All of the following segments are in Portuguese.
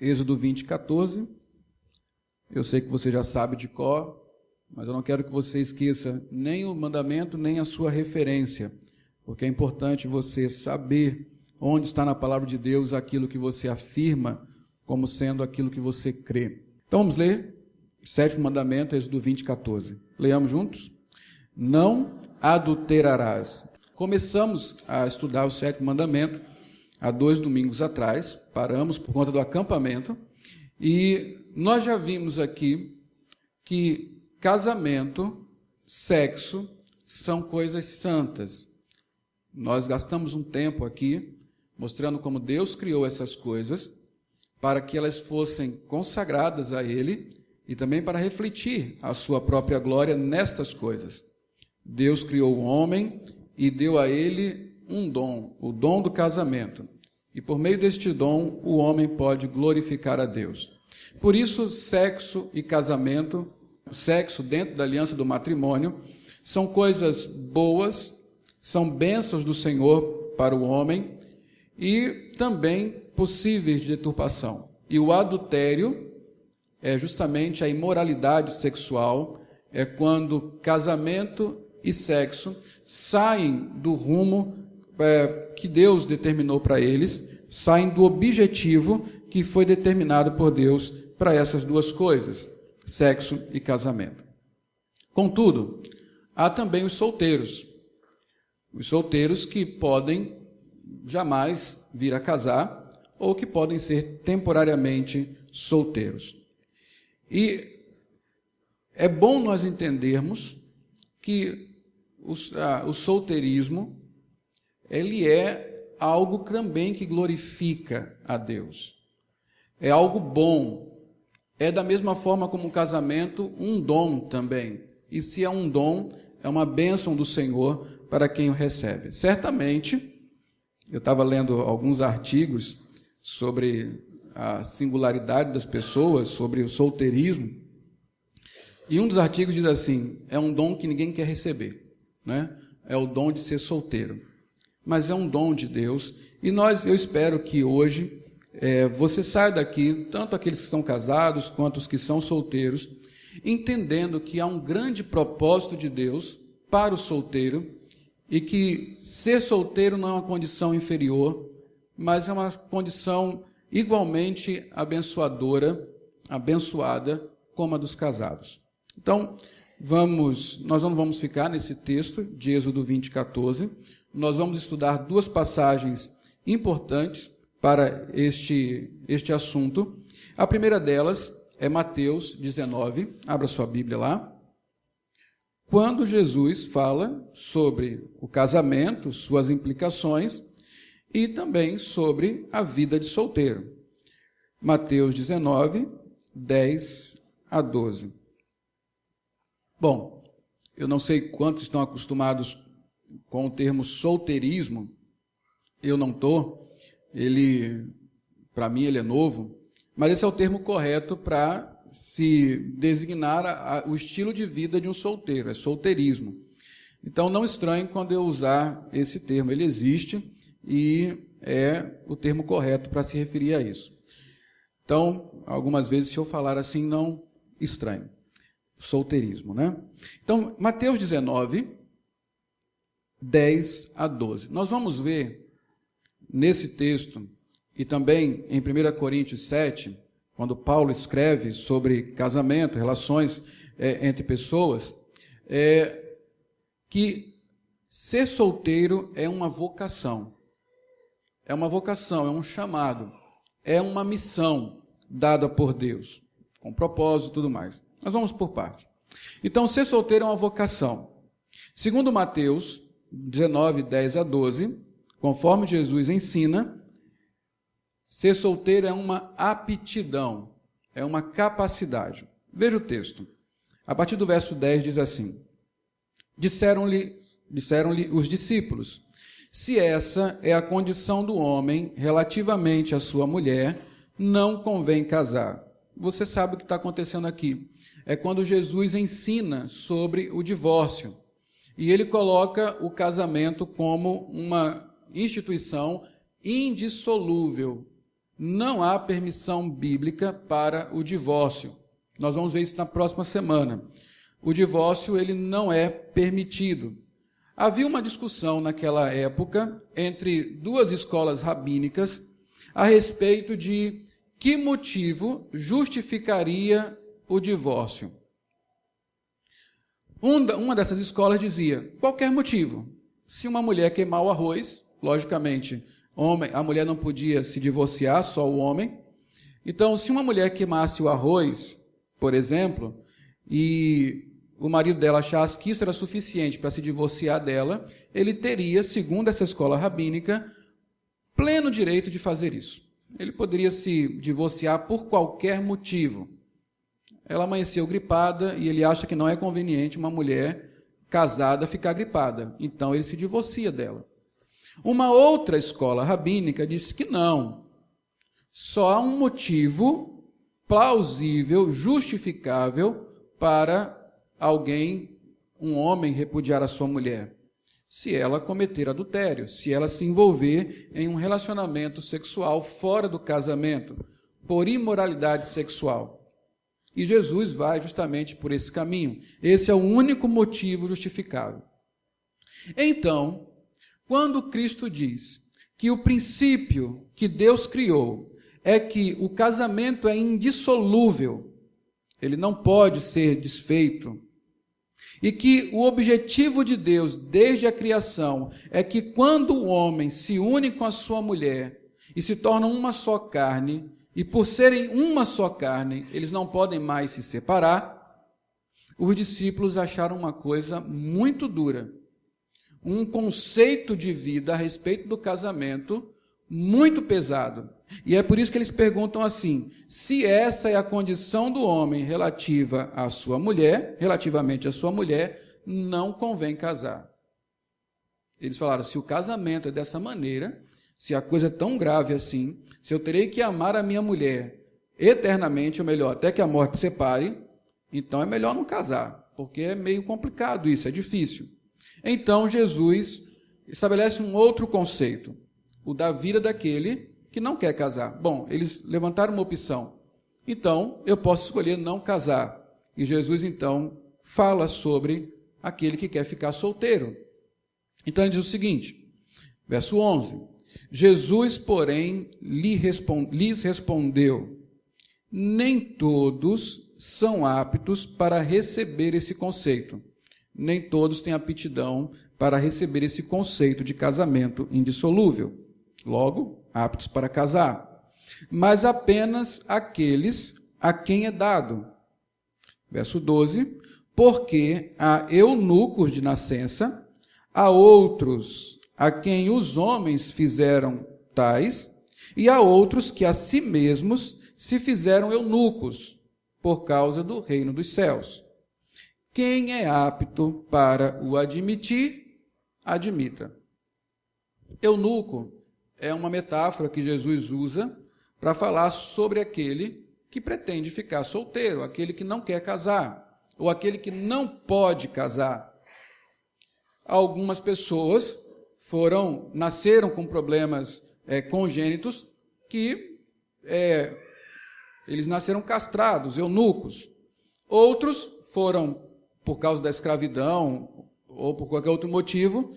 Êxodo 20, 14. Eu sei que você já sabe de cor, mas eu não quero que você esqueça nem o mandamento, nem a sua referência, porque é importante você saber onde está na palavra de Deus aquilo que você afirma como sendo aquilo que você crê. Então vamos ler o 7º mandamento, Êxodo 20, 14. Leamos juntos? Não adulterarás. Começamos a estudar o 7º mandamento há 2 domingos atrás, paramos por conta do acampamento, e nós já vimos aqui que casamento, sexo, são coisas santas. Nós gastamos um tempo aqui mostrando como Deus criou essas coisas para que elas fossem consagradas a Ele e também para refletir a sua própria glória nestas coisas. Deus criou o homem e deu a ele um dom, o dom do casamento. E por meio deste dom, o homem pode glorificar a Deus. Por isso, sexo e casamento, sexo dentro da aliança do matrimônio, são coisas boas, são bênçãos do Senhor para o homem e também possíveis de deturpação. E o adultério é justamente a imoralidade sexual, é quando casamento e sexo saem do rumo que Deus determinou para eles, saem do objetivo que foi determinado por Deus para essas duas coisas, sexo e casamento. Contudo, há também os solteiros que podem jamais vir a casar ou que podem ser temporariamente solteiros. E é bom nós entendermos que o solteirismo, ele é algo também que glorifica a Deus. É algo bom. É da mesma forma como o casamento, um dom também. E se é um dom, é uma bênção do Senhor para quem o recebe. Certamente, eu estava lendo alguns artigos sobre a singularidade das pessoas, sobre o solteirismo, e um dos artigos diz assim, é um dom que ninguém quer receber, né? É o dom de ser solteiro. Mas é um dom de Deus, e eu espero que hoje você saia daqui, tanto aqueles que estão casados, quanto os que são solteiros, entendendo que há um grande propósito de Deus para o solteiro, e que ser solteiro não é uma condição inferior, mas é uma condição igualmente abençoada, como a dos casados. Então, nós não vamos ficar nesse texto de Êxodo 20, 14, nós vamos estudar 2 passagens importantes para este assunto. A primeira delas é Mateus 19, abra sua Bíblia lá. Quando Jesus fala sobre o casamento, suas implicações, e também sobre a vida de solteiro. Mateus 19, 10 a 12. Bom, eu não sei quantos estão acostumados com o termo solteirismo, eu não estou, para mim ele é novo, mas esse é o termo correto para se designar o estilo de vida de um solteiro, é solteirismo. Então não estranhe quando eu usar esse termo, ele existe e é o termo correto para se referir a isso. Então, algumas vezes se eu falar assim, não estranhe. Solteirismo, né? Então, Mateus 19, 10 a 12. Nós vamos ver nesse texto, e também em 1 Coríntios 7, quando Paulo escreve sobre casamento, relações entre pessoas, que ser solteiro é uma vocação. É uma vocação, é um chamado, é uma missão dada por Deus, com propósito e tudo mais. Nós vamos por parte. Então, ser solteiro é uma vocação. Segundo Mateus 19, 10 a 12, conforme Jesus ensina, ser solteiro é uma aptidão, é uma capacidade. Veja o texto. A partir do verso 10 diz assim, disseram-lhe os discípulos, se essa é a condição do homem relativamente à sua mulher, não convém casar. Você sabe o que está acontecendo aqui. É quando Jesus ensina sobre o divórcio. E ele coloca o casamento como uma instituição indissolúvel. não há permissão bíblica para o divórcio. Nós vamos ver isso na próxima semana. O divórcio, ele não é permitido. Havia uma discussão naquela época entre duas escolas rabínicas a respeito de que motivo justificaria o divórcio. Uma dessas escolas dizia, qualquer motivo. Se uma mulher queimar o arroz, logicamente, a mulher não podia se divorciar, só o homem. Então, se uma mulher queimasse o arroz, por exemplo, e o marido dela achasse que isso era suficiente para se divorciar dela, ele teria, segundo essa escola rabínica, pleno direito de fazer isso. Ele poderia se divorciar por qualquer motivo. Ela amanheceu gripada e ele acha que não é conveniente uma mulher casada ficar gripada. Então, ele se divorcia dela. Uma outra escola rabínica disse que não. Só há um motivo plausível, justificável para alguém, um homem, repudiar a sua mulher. Se ela cometer adultério, se ela se envolver em um relacionamento sexual fora do casamento, por imoralidade sexual. E Jesus vai justamente por esse caminho. Esse é o único motivo justificável. Então, quando Cristo diz que o princípio que Deus criou é que o casamento é indissolúvel, ele não pode ser desfeito, e que o objetivo de Deus desde a criação é que quando o homem se une com a sua mulher e se tornam uma só carne, e por serem uma só carne, eles não podem mais se separar, os discípulos acharam uma coisa muito dura, um conceito de vida a respeito do casamento muito pesado. E é por isso que eles perguntam assim, se essa é a condição do homem relativa à sua mulher, relativamente à sua mulher, não convém casar. Eles falaram, se o casamento é dessa maneira, se a coisa é tão grave assim, se eu terei que amar a minha mulher eternamente, ou melhor, até que a morte separe, então é melhor não casar, porque é meio complicado isso, é difícil. Então Jesus estabelece um outro conceito, o da vida daquele que não quer casar. Bom, eles levantaram uma opção, então eu posso escolher não casar. E Jesus então fala sobre aquele que quer ficar solteiro. Então ele diz o seguinte, verso 11, Jesus, porém, lhes respondeu, nem todos são aptos para receber esse conceito. Nem todos têm aptidão para receber esse conceito de casamento indissolúvel. Logo, aptos para casar. Mas apenas aqueles a quem é dado. Verso 12. Porque há eunucos de nascença, há outros a quem os homens fizeram tais, e há outros que a si mesmos se fizeram eunucos, por causa do reino dos céus. Quem é apto para o admitir, admita. Eunuco é uma metáfora que Jesus usa para falar sobre aquele que pretende ficar solteiro, aquele que não quer casar, ou aquele que não pode casar. Algumas pessoas nasceram com problemas congênitos que eles nasceram castrados, eunucos. Outros foram, por causa da escravidão ou por qualquer outro motivo,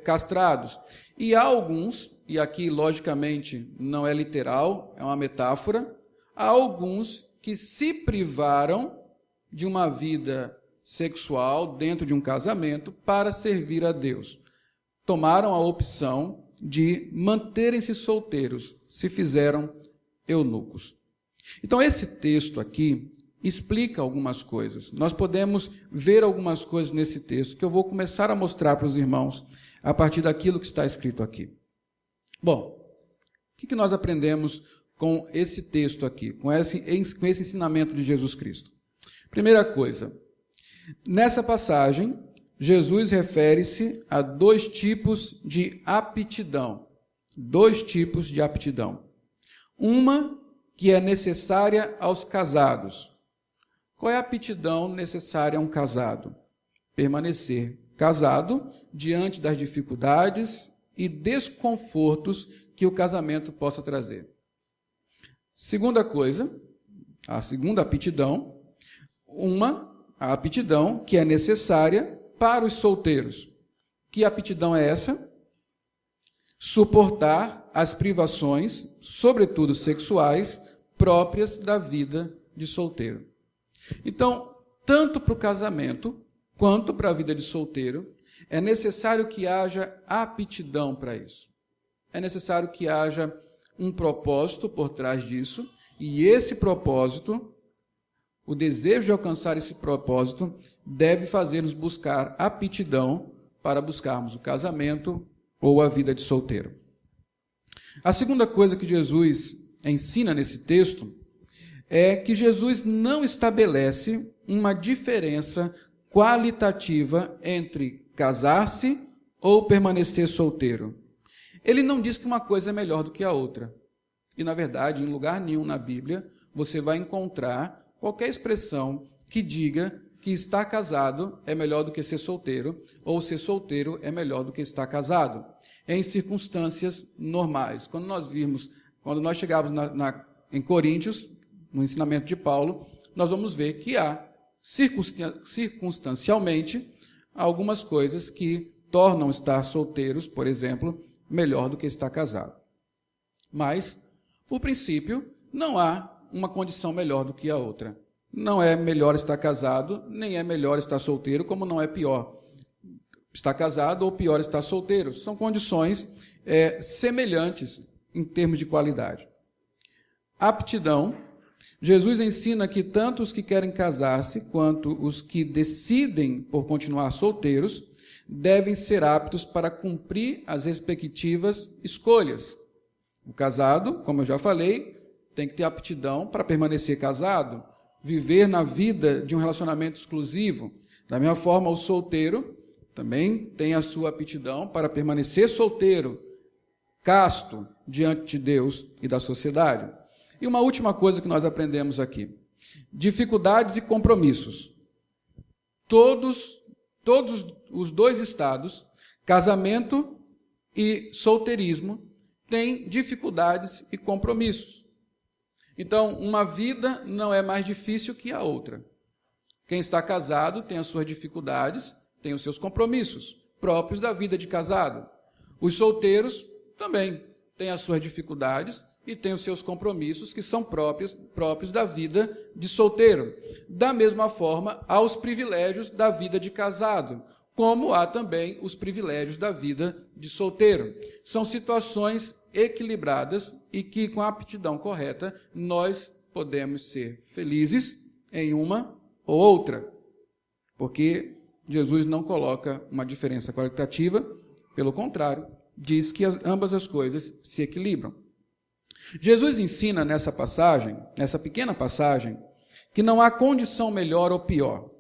castrados. E há alguns, e aqui logicamente não é literal, é uma metáfora, há alguns que se privaram de uma vida sexual dentro de um casamento para servir a Deus. Tomaram a opção de manterem-se solteiros, se fizeram eunucos. Então esse texto aqui explica algumas coisas. Nós podemos ver algumas coisas nesse texto que eu vou começar a mostrar para os irmãos a partir daquilo que está escrito aqui. Bom, o que nós aprendemos com esse texto aqui, com esse ensinamento de Jesus Cristo? Primeira coisa, nessa passagem, Jesus refere-se a dois tipos de aptidão. Dois tipos de aptidão. Uma que é necessária aos casados. Qual é a aptidão necessária a um casado? Permanecer casado diante das dificuldades e desconfortos que o casamento possa trazer. Segunda coisa, a segunda aptidão, a aptidão que é necessária para os solteiros. Que aptidão é essa? Suportar as privações, sobretudo sexuais, próprias da vida de solteiro. Então, tanto para o casamento quanto para a vida de solteiro, é necessário que haja aptidão para isso. É necessário que haja um propósito por trás disso, e esse propósito, o desejo de alcançar esse propósito, deve fazer-nos buscar aptidão para buscarmos o casamento ou a vida de solteiro. A segunda coisa que Jesus ensina nesse texto é que Jesus não estabelece uma diferença qualitativa entre casar-se ou permanecer solteiro. Ele não diz que uma coisa é melhor do que a outra. E, na verdade, em lugar nenhum na Bíblia, você vai encontrar qualquer expressão que diga que estar casado é melhor do que ser solteiro, ou ser solteiro é melhor do que estar casado. Em circunstâncias normais. Quando nós chegarmos em Coríntios, no ensinamento de Paulo, nós vamos ver que há, circunstancialmente, algumas coisas que tornam estar solteiros, por exemplo, melhor do que estar casado. Mas, por princípio, não há uma condição melhor do que a outra. Não é melhor estar casado, nem é melhor estar solteiro, como não é pior estar casado ou pior estar solteiro. São condições semelhantes em termos de qualidade. Aptidão. Jesus ensina que tanto os que querem casar-se quanto os que decidem por continuar solteiros devem ser aptos para cumprir as respectivas escolhas. O casado, como eu já falei, tem que ter aptidão para permanecer casado, viver na vida de um relacionamento exclusivo. Da mesma forma, o solteiro também tem a sua aptidão para permanecer solteiro, casto diante de Deus e da sociedade. E uma última coisa que nós aprendemos aqui: dificuldades e compromissos. Todos os dois estados, casamento e solteirismo, têm dificuldades e compromissos. Então, uma vida não é mais difícil que a outra. Quem está casado tem as suas dificuldades, tem os seus compromissos próprios da vida de casado. Os solteiros também têm as suas dificuldades e têm os seus compromissos que são próprios da vida de solteiro. Da mesma forma, há os privilégios da vida de casado, como há também os privilégios da vida de solteiro. São situações equilibradas e que, com a aptidão correta, nós podemos ser felizes em uma ou outra, porque Jesus não coloca uma diferença qualitativa, pelo contrário, diz que ambas as coisas se equilibram. Jesus ensina nessa passagem, nessa pequena passagem, que não há condição melhor ou pior,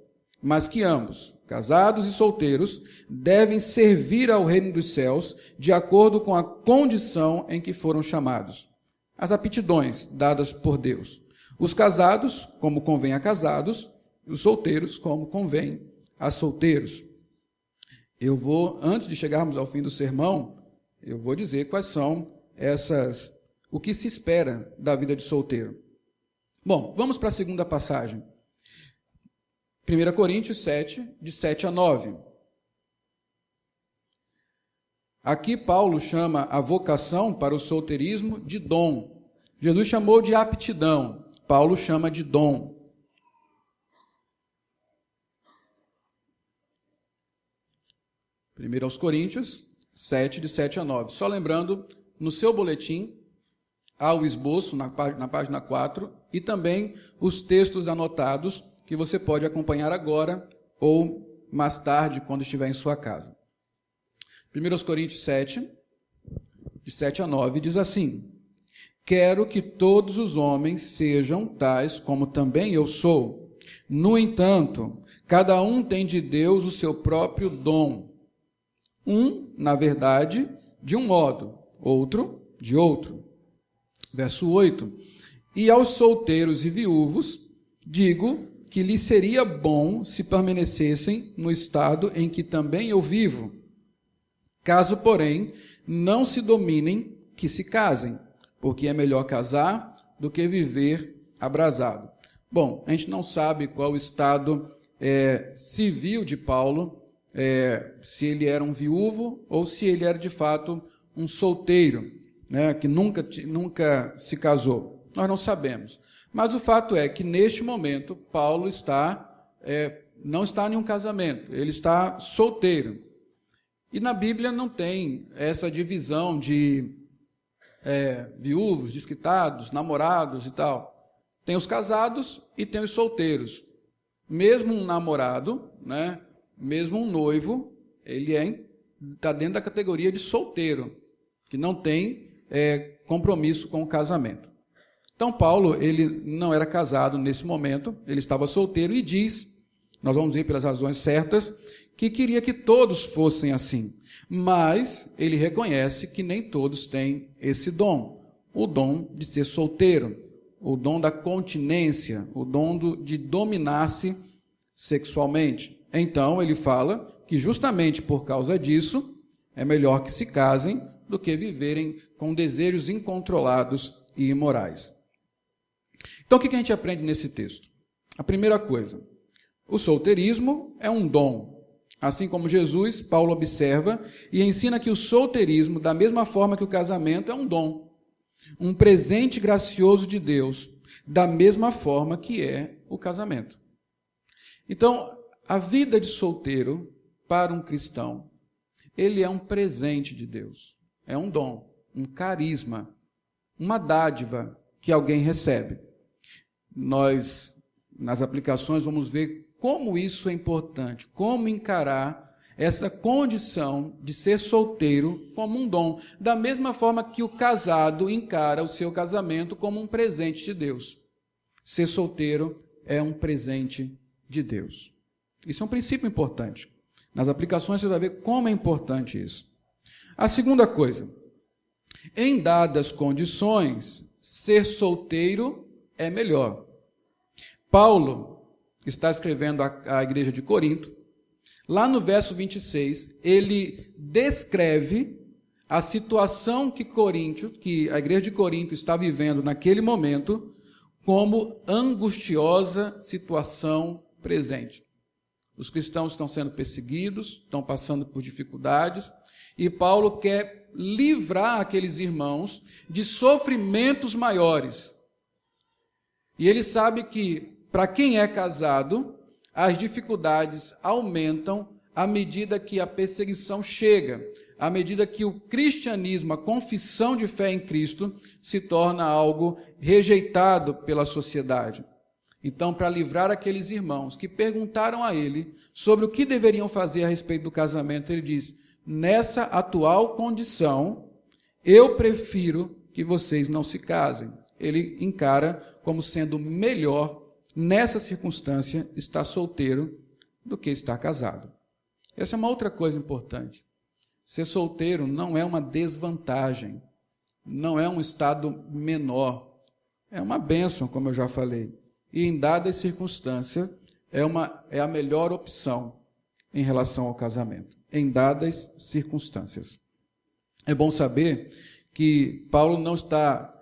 mas que ambos, casados e solteiros, devem servir ao reino dos céus de acordo com a condição em que foram chamados. As aptidões dadas por Deus. Os casados, como convém a casados, e os solteiros, como convém a solteiros. Antes de chegarmos ao fim do sermão, eu vou dizer quais são o que se espera da vida de solteiro. Bom, vamos para a segunda passagem. 1 Coríntios 7, de 7 a 9. Aqui Paulo chama a vocação para o solteirismo de dom. Jesus chamou de aptidão, Paulo chama de dom. 1 Coríntios 7, de 7 a 9. Só lembrando, no seu boletim, há o esboço na página 4 e também os textos anotados que você pode acompanhar agora ou mais tarde, quando estiver em sua casa. 1 Coríntios 7, de 7 a 9, diz assim: quero que todos os homens sejam tais como também eu sou. No entanto, cada um tem de Deus o seu próprio dom. Na verdade, de um modo, outro, de outro. Verso 8. E aos solteiros e viúvos, digo que lhes seria bom se permanecessem no estado em que também eu vivo. Caso, porém, não se dominem, que se casem, porque é melhor casar do que viver abrasado. Bom, a gente não sabe qual o estado civil de Paulo, se ele era um viúvo ou se ele era de fato um solteiro, né, que nunca se casou. Nós não sabemos. Mas o fato é que, neste momento, Paulo não está em um casamento, ele está solteiro. E na Bíblia não tem essa divisão de viúvos, desquitados, namorados e tal. Tem os casados e tem os solteiros. Mesmo um namorado, né, mesmo um noivo, ele está dentro da categoria de solteiro, que não tem compromisso com o casamento. Então, Paulo, ele não era casado nesse momento, ele estava solteiro e diz, nós vamos ver pelas razões certas, que queria que todos fossem assim. Mas ele reconhece que nem todos têm esse dom, o dom de ser solteiro, o dom da continência, o dom de dominar-se sexualmente. Então, ele fala que justamente por causa disso, é melhor que se casem do que viverem com desejos incontrolados e imorais. Então, o que a gente aprende nesse texto? A primeira coisa, o solteirismo é um dom. Assim como Jesus, Paulo observa e ensina que o solteirismo, da mesma forma que o casamento, é um dom. Um presente gracioso de Deus, da mesma forma que é o casamento. Então, a vida de solteiro, para um cristão, ele é um presente de Deus. É um dom, um carisma, uma dádiva que alguém recebe. Nós, nas aplicações, vamos ver como isso é importante, como encarar essa condição de ser solteiro como um dom, da mesma forma que o casado encara o seu casamento como um presente de Deus. Ser solteiro é um presente de Deus. Isso é um princípio importante. Nas aplicações você vai ver como é importante isso. A segunda coisa, em dadas condições, ser solteiro é melhor. Paulo está escrevendo à igreja de Corinto. Lá no verso 26, ele descreve a situação que a igreja de Corinto está vivendo naquele momento, como angustiosa situação presente. Os cristãos estão sendo perseguidos, estão passando por dificuldades, e Paulo quer livrar aqueles irmãos de sofrimentos maiores. E ele sabe que, para quem é casado, as dificuldades aumentam à medida que a perseguição chega, à medida que o cristianismo, a confissão de fé em Cristo, se torna algo rejeitado pela sociedade. Então, para livrar aqueles irmãos que perguntaram a ele sobre o que deveriam fazer a respeito do casamento, ele diz: nessa atual condição, eu prefiro que vocês não se casem. Ele encara como sendo melhor, nessa circunstância, estar solteiro do que estar casado. Essa é uma outra coisa importante. Ser solteiro não é uma desvantagem, não é um estado menor, é uma bênção, como eu já falei. E em dadas circunstâncias, é a melhor opção em relação ao casamento, em dadas circunstâncias. É bom saber que Paulo não está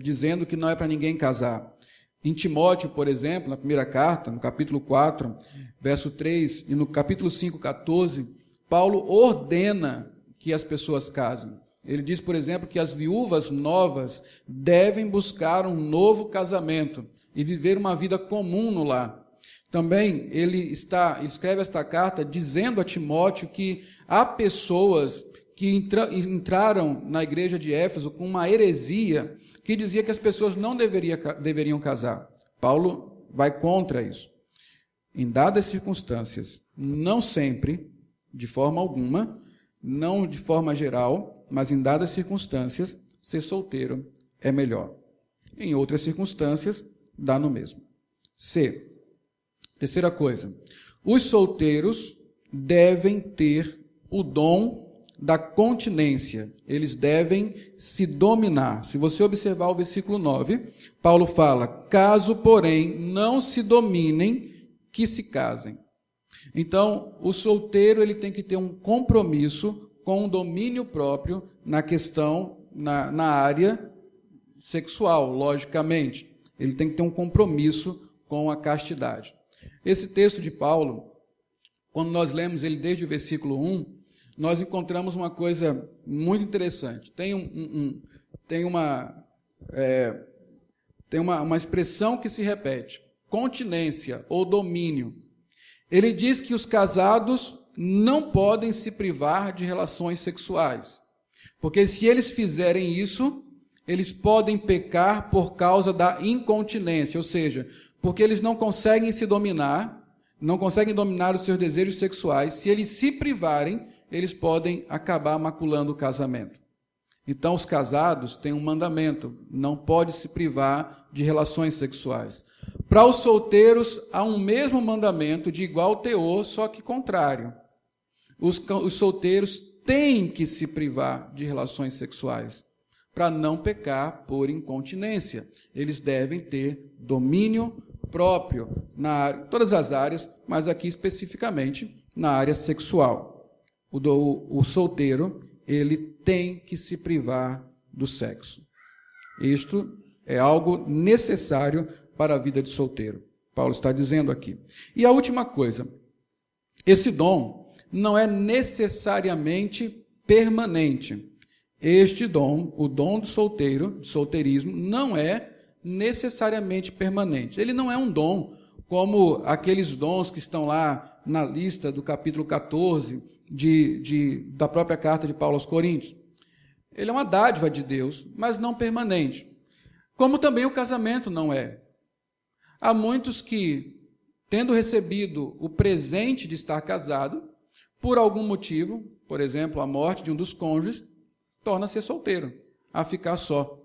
dizendo que não é para ninguém casar. Em Timóteo, por exemplo, na primeira carta, no capítulo 4, verso 3, e no capítulo 5, 14, Paulo ordena que as pessoas casem. Ele diz, por exemplo, que as viúvas novas devem buscar um novo casamento e viver uma vida comum no lar. Também ele escreve esta carta dizendo a Timóteo que há pessoas que entraram na igreja de Éfeso com uma heresia que dizia que as pessoas não deveriam casar. Paulo vai contra isso. Em dadas circunstâncias, não sempre, de forma alguma, não de forma geral, mas em dadas circunstâncias, ser solteiro é melhor. Em outras circunstâncias, dá no mesmo. Terceira coisa, os solteiros devem ter o dom da continência, eles devem se dominar. Se você observar o versículo 9, Paulo fala: caso, porém, não se dominem, que se casem. Então, o solteiro ele tem que ter um compromisso com o domínio próprio na questão, na área sexual, logicamente. Ele tem que ter um compromisso com a castidade. Esse texto de Paulo, quando nós lemos ele desde o versículo 1, nós encontramos uma coisa muito interessante. Tem uma expressão que se repete: continência ou domínio. Ele diz que os casados não podem se privar de relações sexuais, porque se eles fizerem isso, eles podem pecar por causa da incontinência, ou seja, porque eles não conseguem se dominar, não conseguem dominar os seus desejos sexuais. Se eles se privarem, eles podem acabar maculando o casamento. Então, os casados têm um mandamento: não pode se privar de relações sexuais. Para os solteiros, há um mesmo mandamento de igual teor, só que contrário. Os solteiros têm que se privar de relações sexuais para não pecar por incontinência. Eles devem ter domínio próprio em todas as áreas, mas aqui especificamente na área sexual. O solteiro, ele tem que se privar do sexo. Isto é algo necessário para a vida de solteiro. Paulo está dizendo aqui. E a última coisa: esse dom não é necessariamente permanente. Este dom, o dom do solteiro, do solteirismo, não é necessariamente permanente. Ele não é um dom como aqueles dons que estão lá na lista do capítulo 14 da própria carta de Paulo aos Coríntios. Ele é uma dádiva de Deus, mas não permanente. Como também o casamento não é. Há muitos que, tendo recebido o presente de estar casado, por algum motivo, por exemplo, a morte de um dos cônjuges, torna-se solteiro, a ficar só.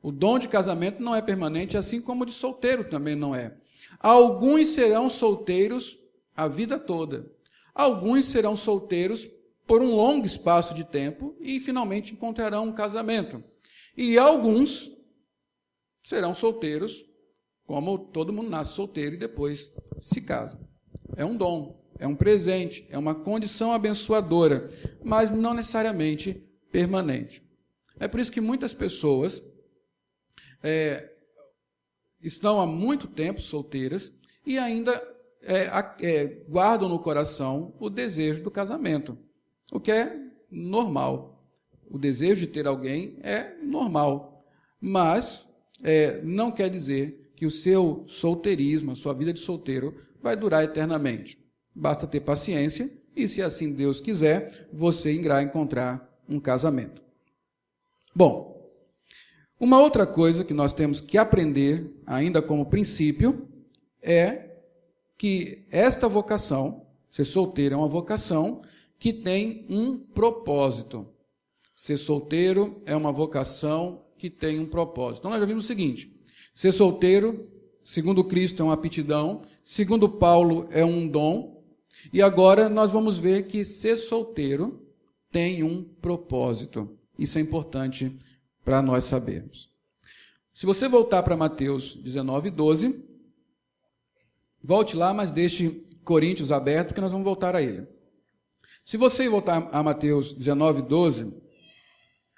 O dom de casamento não é permanente, assim como o de solteiro também não é. Alguns serão solteiros a vida toda. Alguns serão solteiros por um longo espaço de tempo e finalmente encontrarão um casamento. E alguns serão solteiros, como todo mundo nasce solteiro e depois se casa. É um dom, é um presente, é uma condição abençoadora, mas não necessariamente permanente. É por isso que muitas pessoas estão há muito tempo solteiras e ainda guardam no coração o desejo do casamento, o que é normal. O desejo de ter alguém é normal, mas não quer dizer que o seu solteirismo, a sua vida de solteiro, vai durar eternamente. Basta ter paciência e, se assim Deus quiser, você irá encontrar um casamento. Bom, uma outra coisa que nós temos que aprender, ainda como princípio, é que esta vocação, ser solteiro, é uma vocação que tem um propósito. Ser solteiro é uma vocação que tem um propósito. Então, nós já vimos o seguinte: ser solteiro, segundo Cristo, é uma aptidão, segundo Paulo, é um dom, e agora nós vamos ver que ser solteiro tem um propósito. Isso é importante para nós sabermos. Se você voltar para Mateus 19:12, volte lá, mas deixe Coríntios aberto, que nós vamos voltar a ele. Se você voltar a Mateus 19:12,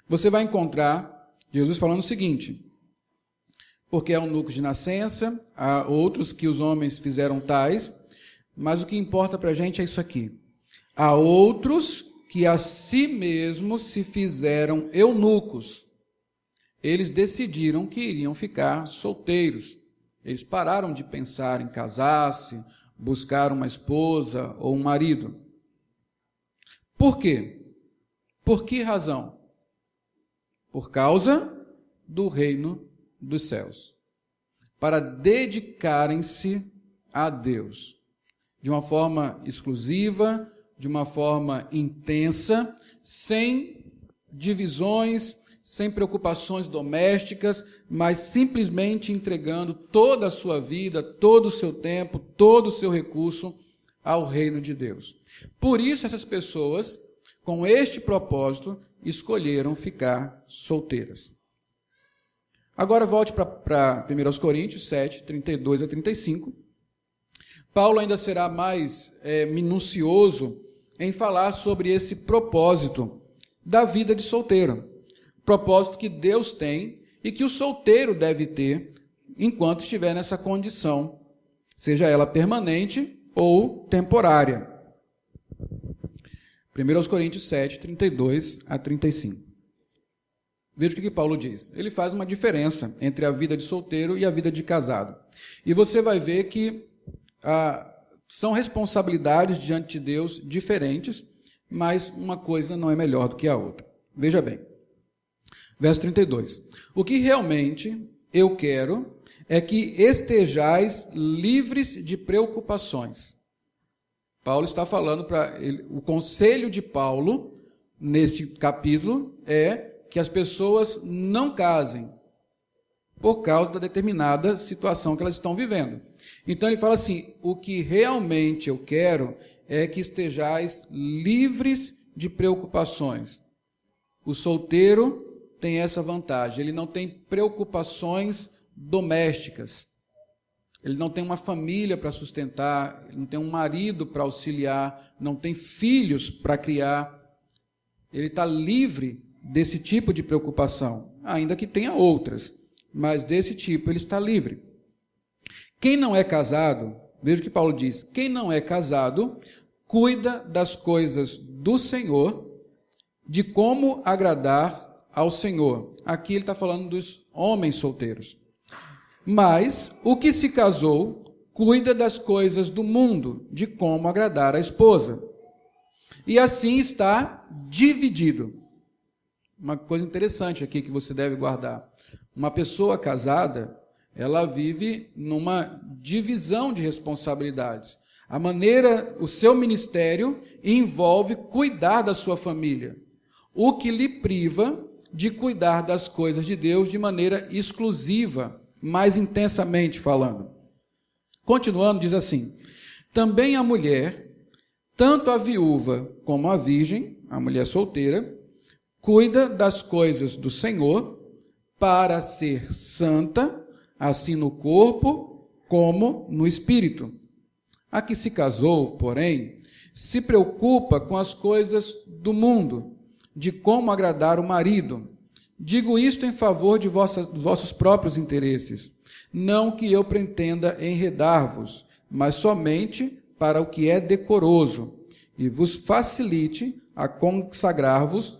você vai encontrar Jesus falando o seguinte: porque é um núcleo de nascença, há outros que os homens fizeram tais, mas o que importa para a gente é isso aqui. Há outros que a si mesmos se fizeram eunucos. Eles decidiram que iriam ficar solteiros. Eles pararam de pensar em casar-se, buscar uma esposa ou um marido. Por quê? Por que razão? Por causa do reino dos céus. Para dedicarem-se a Deus. De uma forma exclusiva, de uma forma intensa, sem divisões, sem preocupações domésticas, mas simplesmente entregando toda a sua vida, todo o seu tempo, todo o seu recurso ao reino de Deus. Por isso, essas pessoas, com este propósito, escolheram ficar solteiras. Agora volte para 1 Coríntios 7, 32 a 35. Paulo ainda será mais minucioso em falar sobre esse propósito da vida de solteiro. Propósito que Deus tem e que o solteiro deve ter enquanto estiver nessa condição, seja ela permanente ou temporária. 1 Coríntios 7, 32 a 35. Veja o que Paulo diz. Ele faz uma diferença entre a vida de solteiro e a vida de casado. E você vai ver que são responsabilidades diante de Deus diferentes, mas uma coisa não é melhor do que a outra. Veja bem. Verso 32. O que realmente eu quero é que estejais livres de preocupações. Paulo está falando para ele, o conselho de Paulo, nesse capítulo, é que as pessoas não casem por causa da determinada situação que elas estão vivendo. Então ele fala assim, o que realmente eu quero é que estejais livres de preocupações. O solteiro tem essa vantagem, ele não tem preocupações domésticas. Ele não tem uma família para sustentar, ele não tem um marido para auxiliar, não tem filhos para criar. Ele está livre desse tipo de preocupação, ainda que tenha outras, mas desse tipo ele está livre. Quem não é casado, veja o que Paulo diz, quem não é casado, cuida das coisas do Senhor, de como agradar ao Senhor. Aqui ele está falando dos homens solteiros. Mas o que se casou, cuida das coisas do mundo, de como agradar a esposa. E assim está dividido. Uma coisa interessante aqui que você deve guardar. Uma pessoa casada, ela vive numa divisão de responsabilidades. A maneira, o seu ministério envolve cuidar da sua família, o que lhe priva de cuidar das coisas de Deus de maneira exclusiva, mais intensamente falando. Continuando, diz assim, também a mulher, tanto a viúva como a virgem, a mulher solteira, cuida das coisas do Senhor para ser santa, assim no corpo como no espírito. A que se casou, porém, se preocupa com as coisas do mundo, de como agradar o marido. Digo isto em favor de dos vossos próprios interesses, não que eu pretenda enredar-vos, mas somente para o que é decoroso, e vos facilite a consagrar-vos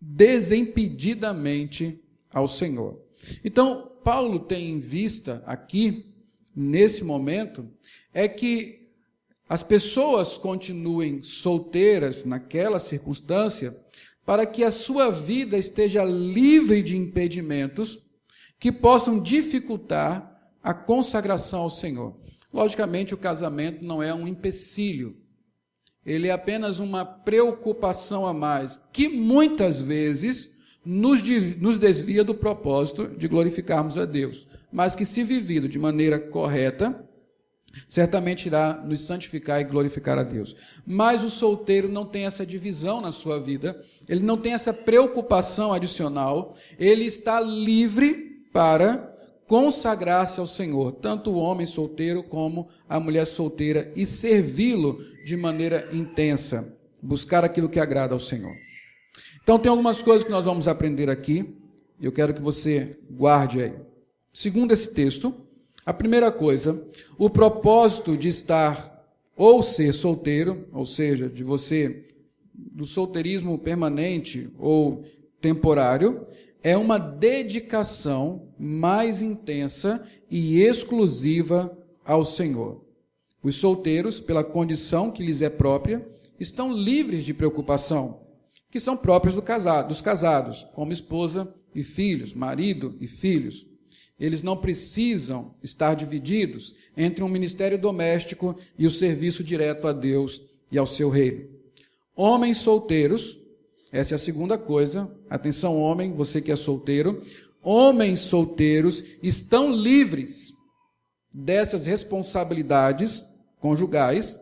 desimpedidamente ao Senhor. Então, Paulo tem em vista aqui, nesse momento, é que as pessoas continuem solteiras naquela circunstância, para que a sua vida esteja livre de impedimentos que possam dificultar a consagração ao Senhor. Logicamente, o casamento não é um empecilho, ele é apenas uma preocupação a mais, que muitas vezes nos desvia do propósito de glorificarmos a Deus, mas que, se vivido de maneira correta, certamente irá nos santificar e glorificar a Deus. Mas o solteiro não tem essa divisão na sua vida, ele não tem essa preocupação adicional, ele está livre para consagrar-se ao Senhor, tanto o homem solteiro como a mulher solteira, e servi-lo de maneira intensa, buscar aquilo que agrada ao Senhor. Então tem algumas coisas que nós vamos aprender aqui, e eu quero que você guarde aí. Segundo esse texto, a primeira coisa, o propósito de estar ou ser solteiro, ou seja, de você, do solteirismo permanente ou temporário, é uma dedicação mais intensa e exclusiva ao Senhor. Os solteiros, pela condição que lhes é própria, estão livres de preocupação, que são próprias dos casados, como esposa e filhos, marido e filhos. Eles não precisam estar divididos entre um ministério doméstico e o serviço direto a Deus e ao seu reino. Homens solteiros, essa é a segunda coisa, atenção homem, você que é solteiro, homens solteiros estão livres dessas responsabilidades conjugais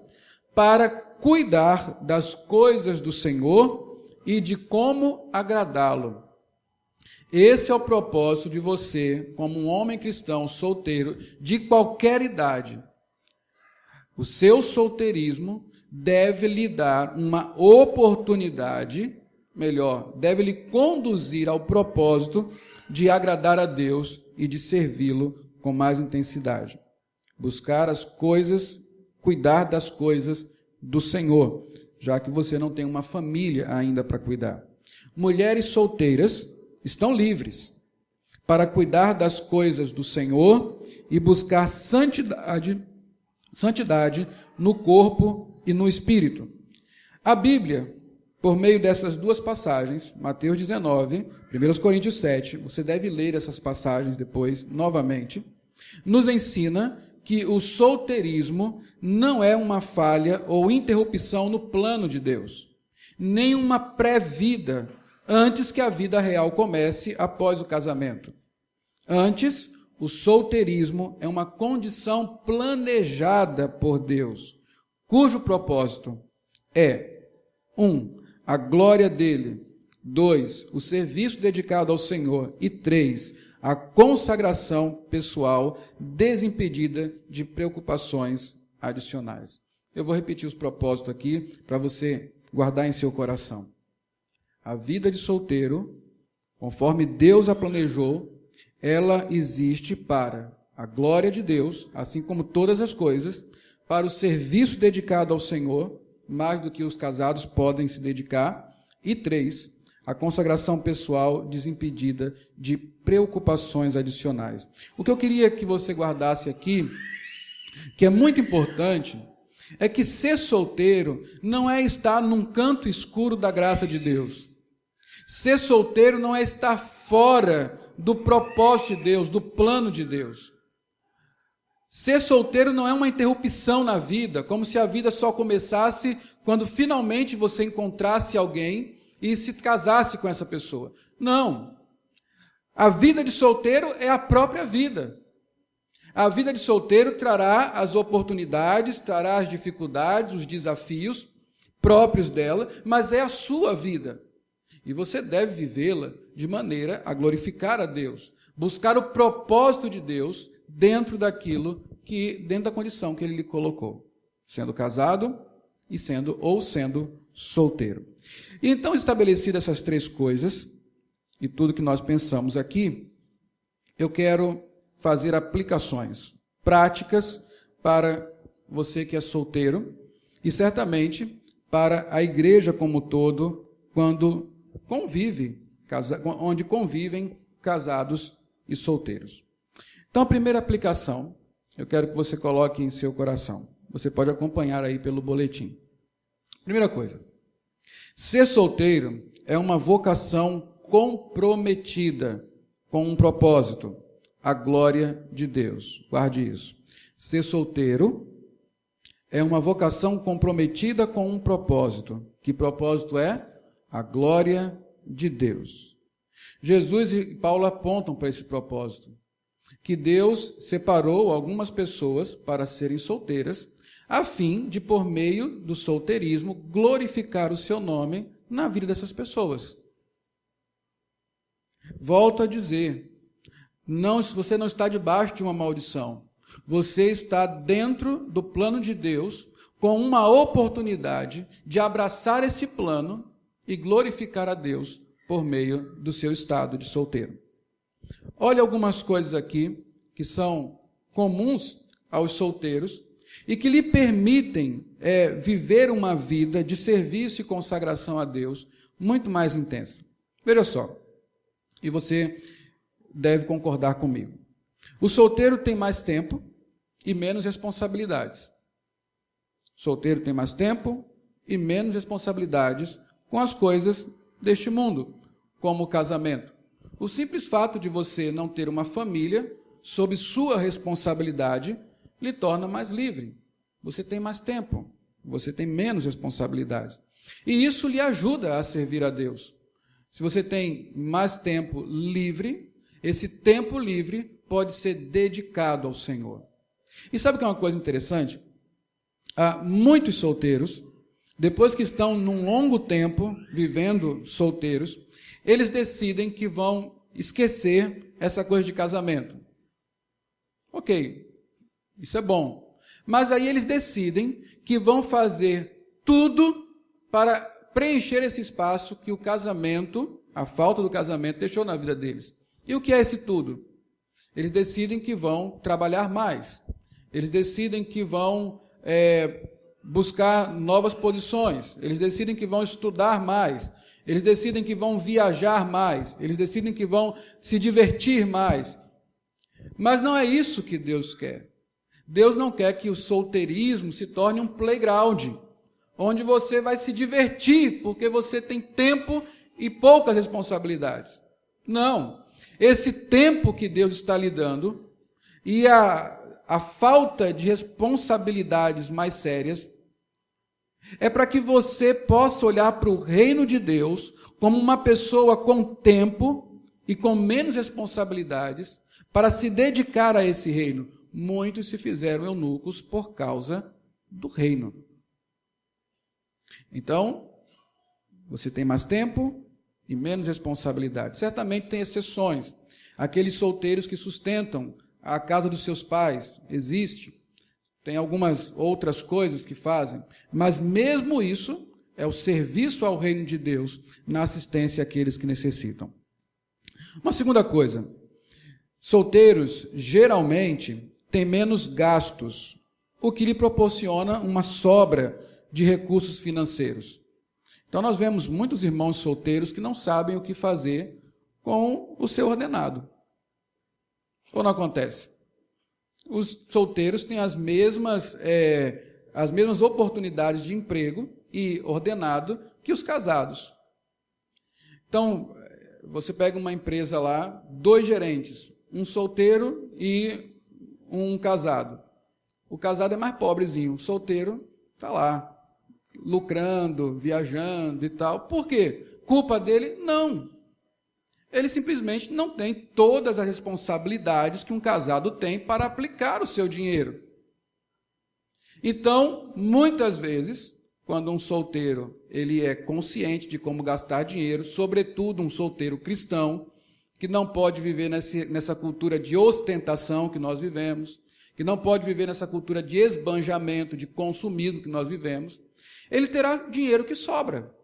para cuidar das coisas do Senhor e de como agradá-lo. Esse é o propósito de você, como um homem cristão solteiro, de qualquer idade. O seu solteirismo deve lhe dar uma oportunidade melhor, deve lhe conduzir ao propósito de agradar a Deus e de servi-lo com mais intensidade. Buscar as coisas, cuidar das coisas do Senhor, já que você não tem uma família ainda para cuidar. Mulheres solteiras estão livres para cuidar das coisas do Senhor e buscar santidade no corpo e no espírito. A Bíblia, por meio dessas duas passagens, Mateus 19, 1 Coríntios 7, você deve ler essas passagens depois novamente, nos ensina que o solteirismo não é uma falha ou interrupção no plano de Deus, nem uma pré-vida antes que a vida real comece após o casamento. Antes, o solteirismo é uma condição planejada por Deus, cujo propósito é 1. A glória dele, 2. O serviço dedicado ao Senhor e 3. A consagração pessoal desimpedida de preocupações adicionais. Eu vou repetir os propósitos aqui para você guardar em seu coração. A vida de solteiro, conforme Deus a planejou, ela existe para a glória de Deus, assim como todas as coisas, para o serviço dedicado ao Senhor, mais do que os casados podem se dedicar, e 3, a consagração pessoal desimpedida de preocupações adicionais. O que eu queria que você guardasse aqui, que é muito importante, é que ser solteiro não é estar num canto escuro da graça de Deus. Ser solteiro não é estar fora do propósito de Deus, do plano de Deus. Ser solteiro não é uma interrupção na vida, como se a vida só começasse quando finalmente você encontrasse alguém e se casasse com essa pessoa. Não. A vida de solteiro é a própria vida. A vida de solteiro trará as oportunidades, trará as dificuldades, os desafios próprios dela, mas é a sua vida. E você deve vivê-la de maneira a glorificar a Deus, buscar o propósito de Deus dentro dentro da condição que Ele lhe colocou, sendo casado e sendo solteiro. E então, estabelecidas essas três coisas, e tudo que nós pensamos aqui, eu quero fazer aplicações práticas para você que é solteiro, e certamente para a igreja como um todo, onde convivem casados e solteiros. Então, a primeira aplicação, eu quero que você coloque em seu coração. Você pode acompanhar aí pelo boletim. Primeira coisa, ser solteiro é uma vocação comprometida com um propósito, a glória de Deus. Guarde isso. Ser solteiro é uma vocação comprometida com um propósito. Que propósito é? A glória de Deus. Jesus e Paulo apontam para esse propósito, que Deus separou algumas pessoas para serem solteiras, a fim de, por meio do solteirismo, glorificar o seu nome na vida dessas pessoas. Volto a dizer, você não está debaixo de uma maldição, você está dentro do plano de Deus, com uma oportunidade de abraçar esse plano e glorificar a Deus por meio do seu estado de solteiro. Olha algumas coisas aqui que são comuns aos solteiros e que lhe permitem viver uma vida de serviço e consagração a Deus muito mais intensa. Veja só, e você deve concordar comigo. O solteiro tem mais tempo e menos responsabilidades. O solteiro tem mais tempo e menos responsabilidades com as coisas deste mundo, como o casamento. O simples fato de você não ter uma família sob sua responsabilidade lhe torna mais livre. Você tem mais tempo, você tem menos responsabilidades. E isso lhe ajuda a servir a Deus. Se você tem mais tempo livre, esse tempo livre pode ser dedicado ao Senhor. E sabe o que é uma coisa interessante? Há muitos solteiros, depois que estão num longo tempo vivendo solteiros, eles decidem que vão esquecer essa coisa de casamento. Ok, isso é bom. Mas aí eles decidem que vão fazer tudo para preencher esse espaço que o casamento, a falta do casamento, deixou na vida deles. E o que é esse tudo? Eles decidem que vão trabalhar mais. Eles decidem que vão buscar novas posições. Eles decidem que vão estudar mais. Eles decidem que vão viajar mais. Eles decidem que vão se divertir mais. Mas não é isso que Deus quer. Deus não quer que o solteirismo se torne um playground, onde você vai se divertir, porque você tem tempo e poucas responsabilidades. Não. Esse tempo que Deus está lhe dando e a falta de responsabilidades mais sérias é para que você possa olhar para o reino de Deus como uma pessoa com tempo e com menos responsabilidades para se dedicar a esse reino. Muitos se fizeram eunucos por causa do reino. Então, você tem mais tempo e menos responsabilidade. Certamente tem exceções. Aqueles solteiros que sustentam a casa dos seus pais, existe. Tem algumas outras coisas que fazem. Mas mesmo isso é o serviço ao reino de Deus na assistência àqueles que necessitam. Uma segunda coisa. Solteiros, geralmente, têm menos gastos, o que lhe proporciona uma sobra de recursos financeiros. Então, nós vemos muitos irmãos solteiros que não sabem o que fazer com o seu ordenado. Ou não acontece? Os solteiros têm as mesmas oportunidades de emprego e ordenado que os casados. Então, você pega uma empresa lá, 2 gerentes, um solteiro e um casado. O casado é mais pobrezinho, o solteiro está lá, lucrando, viajando e tal. Por quê? Culpa dele? Não. Ele simplesmente não tem todas as responsabilidades que um casado tem para aplicar o seu dinheiro. Então, muitas vezes, quando um solteiro ele é consciente de como gastar dinheiro, sobretudo um solteiro cristão, que não pode viver nessa cultura de ostentação que nós vivemos, que não pode viver nessa cultura de esbanjamento, de consumismo que nós vivemos, ele terá dinheiro que sobra.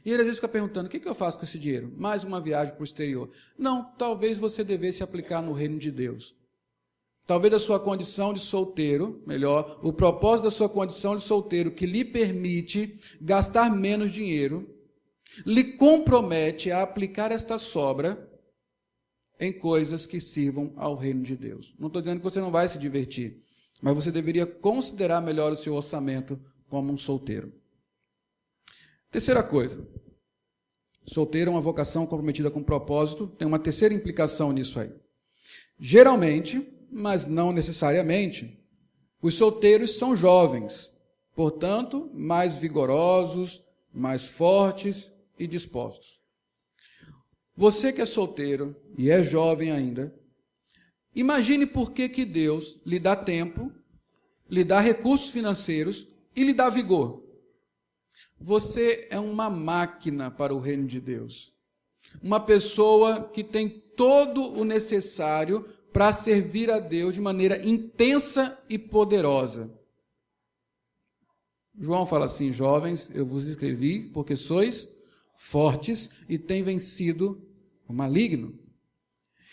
E ele às vezes fica perguntando, o que eu faço com esse dinheiro? Mais uma viagem para o exterior. Não, talvez você devesse aplicar no reino de Deus. Talvez a sua condição de solteiro, melhor, o propósito da sua condição de solteiro que lhe permite gastar menos dinheiro, lhe compromete a aplicar esta sobra em coisas que sirvam ao reino de Deus. Não estou dizendo que você não vai se divertir, mas você deveria considerar melhor o seu orçamento como um solteiro. Terceira coisa, solteiro é uma vocação comprometida com propósito, tem uma terceira implicação nisso aí. Geralmente, mas não necessariamente, os solteiros são jovens, portanto, mais vigorosos, mais fortes e dispostos. Você que é solteiro e é jovem ainda, imagine por que Deus lhe dá tempo, lhe dá recursos financeiros e lhe dá vigor. Você é uma máquina para o reino de Deus. Uma pessoa que tem todo o necessário para servir a Deus de maneira intensa e poderosa. João fala assim, jovens, eu vos escrevi porque sois fortes e têm vencido o maligno.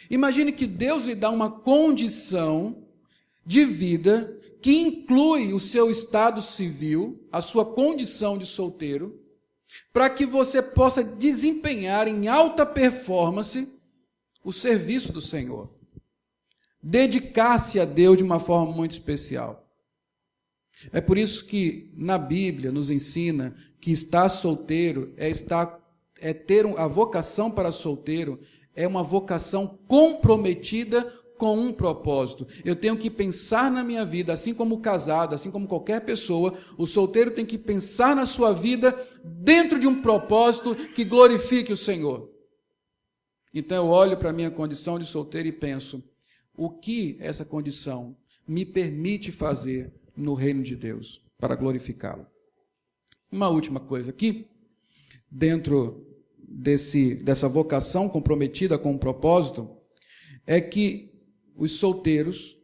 Imagine que Deus lhe dá uma condição de vida que inclui o seu estado civil, a sua condição de solteiro, para que você possa desempenhar em alta performance o serviço do Senhor. Dedicar-se a Deus de uma forma muito especial. É por isso que na Bíblia nos ensina que estar solteiro a vocação para solteiro é uma vocação comprometida com um propósito. Eu tenho que pensar na minha vida, assim como o casado, assim como qualquer pessoa, o solteiro tem que pensar na sua vida dentro de um propósito que glorifique o Senhor. Então eu olho para a minha condição de solteiro e penso, o que essa condição me permite fazer no reino de Deus, para glorificá-lo? Uma última coisa aqui, dentro dessa vocação comprometida com um propósito, é que os solteiros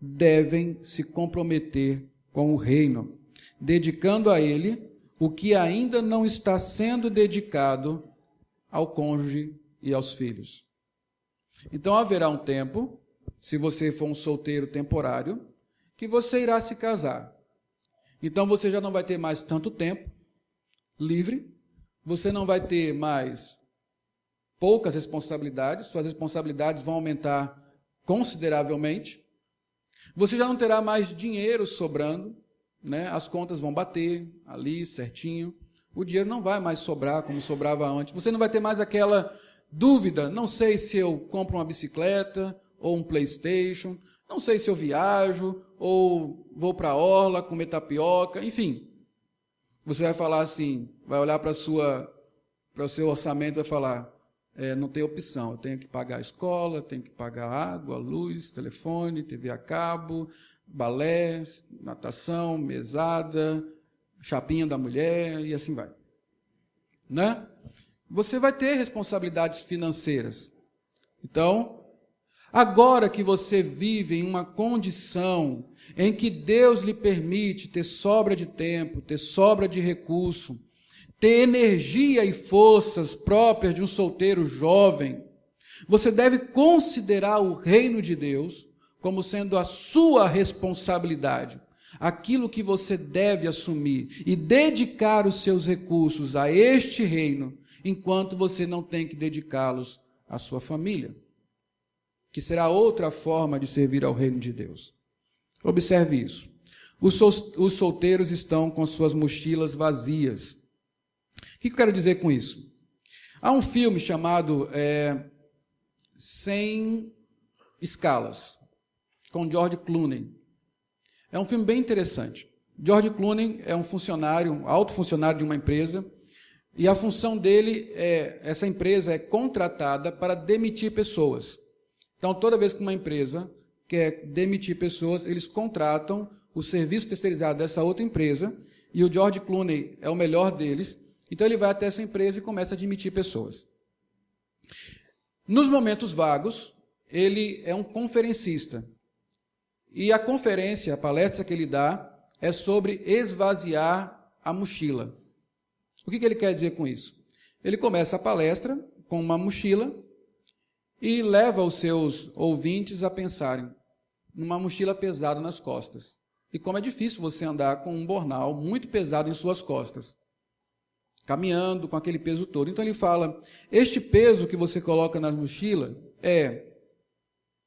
devem se comprometer com o reino, dedicando a ele o que ainda não está sendo dedicado ao cônjuge e aos filhos. Então haverá um tempo, se você for um solteiro temporário, que você irá se casar. Então você já não vai ter mais tanto tempo livre, você não vai ter mais poucas responsabilidades, suas responsabilidades vão aumentar consideravelmente. Você já não terá mais dinheiro sobrando, né? As contas vão bater ali certinho. O dinheiro não vai mais sobrar como sobrava antes. Você não vai ter mais aquela dúvida, não sei se eu compro uma bicicleta ou um PlayStation, não sei se eu viajo ou vou para a orla comer tapioca, enfim. Você vai falar assim, vai olhar para o seu orçamento e vai falar, não tem opção, eu tenho que pagar a escola, tenho que pagar água, luz, telefone, TV a cabo, balé, natação, mesada, chapinha da mulher e assim vai. Né? Você vai ter responsabilidades financeiras. Então, agora que você vive em uma condição em que Deus lhe permite ter sobra de tempo, ter sobra de recurso, ter energia e forças próprias de um solteiro jovem, você deve considerar o reino de Deus como sendo a sua responsabilidade, aquilo que você deve assumir e dedicar os seus recursos a este reino, enquanto você não tem que dedicá-los à sua família, que será outra forma de servir ao reino de Deus. Observe isso. Os solteiros estão com suas mochilas vazias. O que eu quero dizer com isso? Há um filme chamado 100 Escalas, com George Clooney. É um filme bem interessante. George Clooney é um funcionário, um alto funcionário de uma empresa, e a função dele essa empresa é contratada para demitir pessoas. Então, toda vez que uma empresa quer demitir pessoas, eles contratam o serviço terceirizado dessa outra empresa, e o George Clooney é o melhor deles, então ele vai até essa empresa e começa a demitir pessoas. Nos momentos vagos, ele é um conferencista. E a conferência, a palestra que ele dá, é sobre esvaziar a mochila. O que ele quer dizer com isso? Ele começa a palestra com uma mochila e leva os seus ouvintes a pensarem numa mochila pesada nas costas. E como é difícil você andar com um bornal muito pesado em suas costas, caminhando com aquele peso todo. Então ele fala, este peso que você coloca na mochila é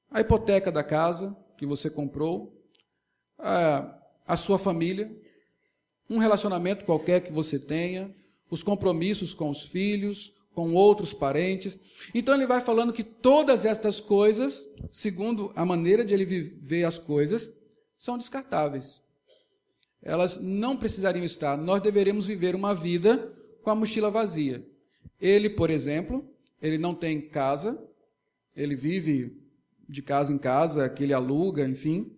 a hipoteca da casa que você comprou, a sua família, um relacionamento qualquer que você tenha, os compromissos com os filhos, com outros parentes. Então ele vai falando que todas estas coisas, segundo a maneira de ele ver as coisas, são descartáveis. Elas não precisariam estar. Nós deveríamos viver uma vida com a mochila vazia. Ele, por exemplo, ele não tem casa, ele vive de casa em casa, que ele aluga, enfim.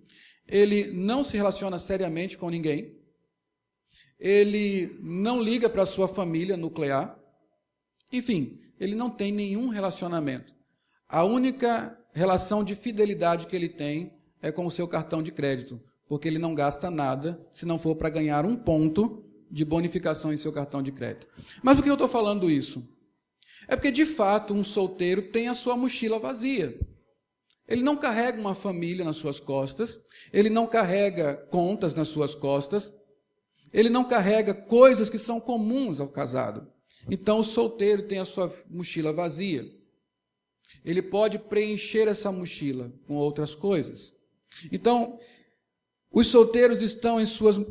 Ele não se relaciona seriamente com ninguém. Ele não liga para a sua família nuclear. Enfim, ele não tem nenhum relacionamento. A única relação de fidelidade que ele tem é com o seu cartão de crédito, porque ele não gasta nada se não for para ganhar um ponto de bonificação em seu cartão de crédito. Mas por que eu estou falando isso? É porque, de fato, um solteiro tem a sua mochila vazia. Ele não carrega uma família nas suas costas, ele não carrega contas nas suas costas, ele não carrega coisas que são comuns ao casado. Então, o solteiro tem a sua mochila vazia. Ele pode preencher essa mochila com outras coisas. Então, os solteiros estão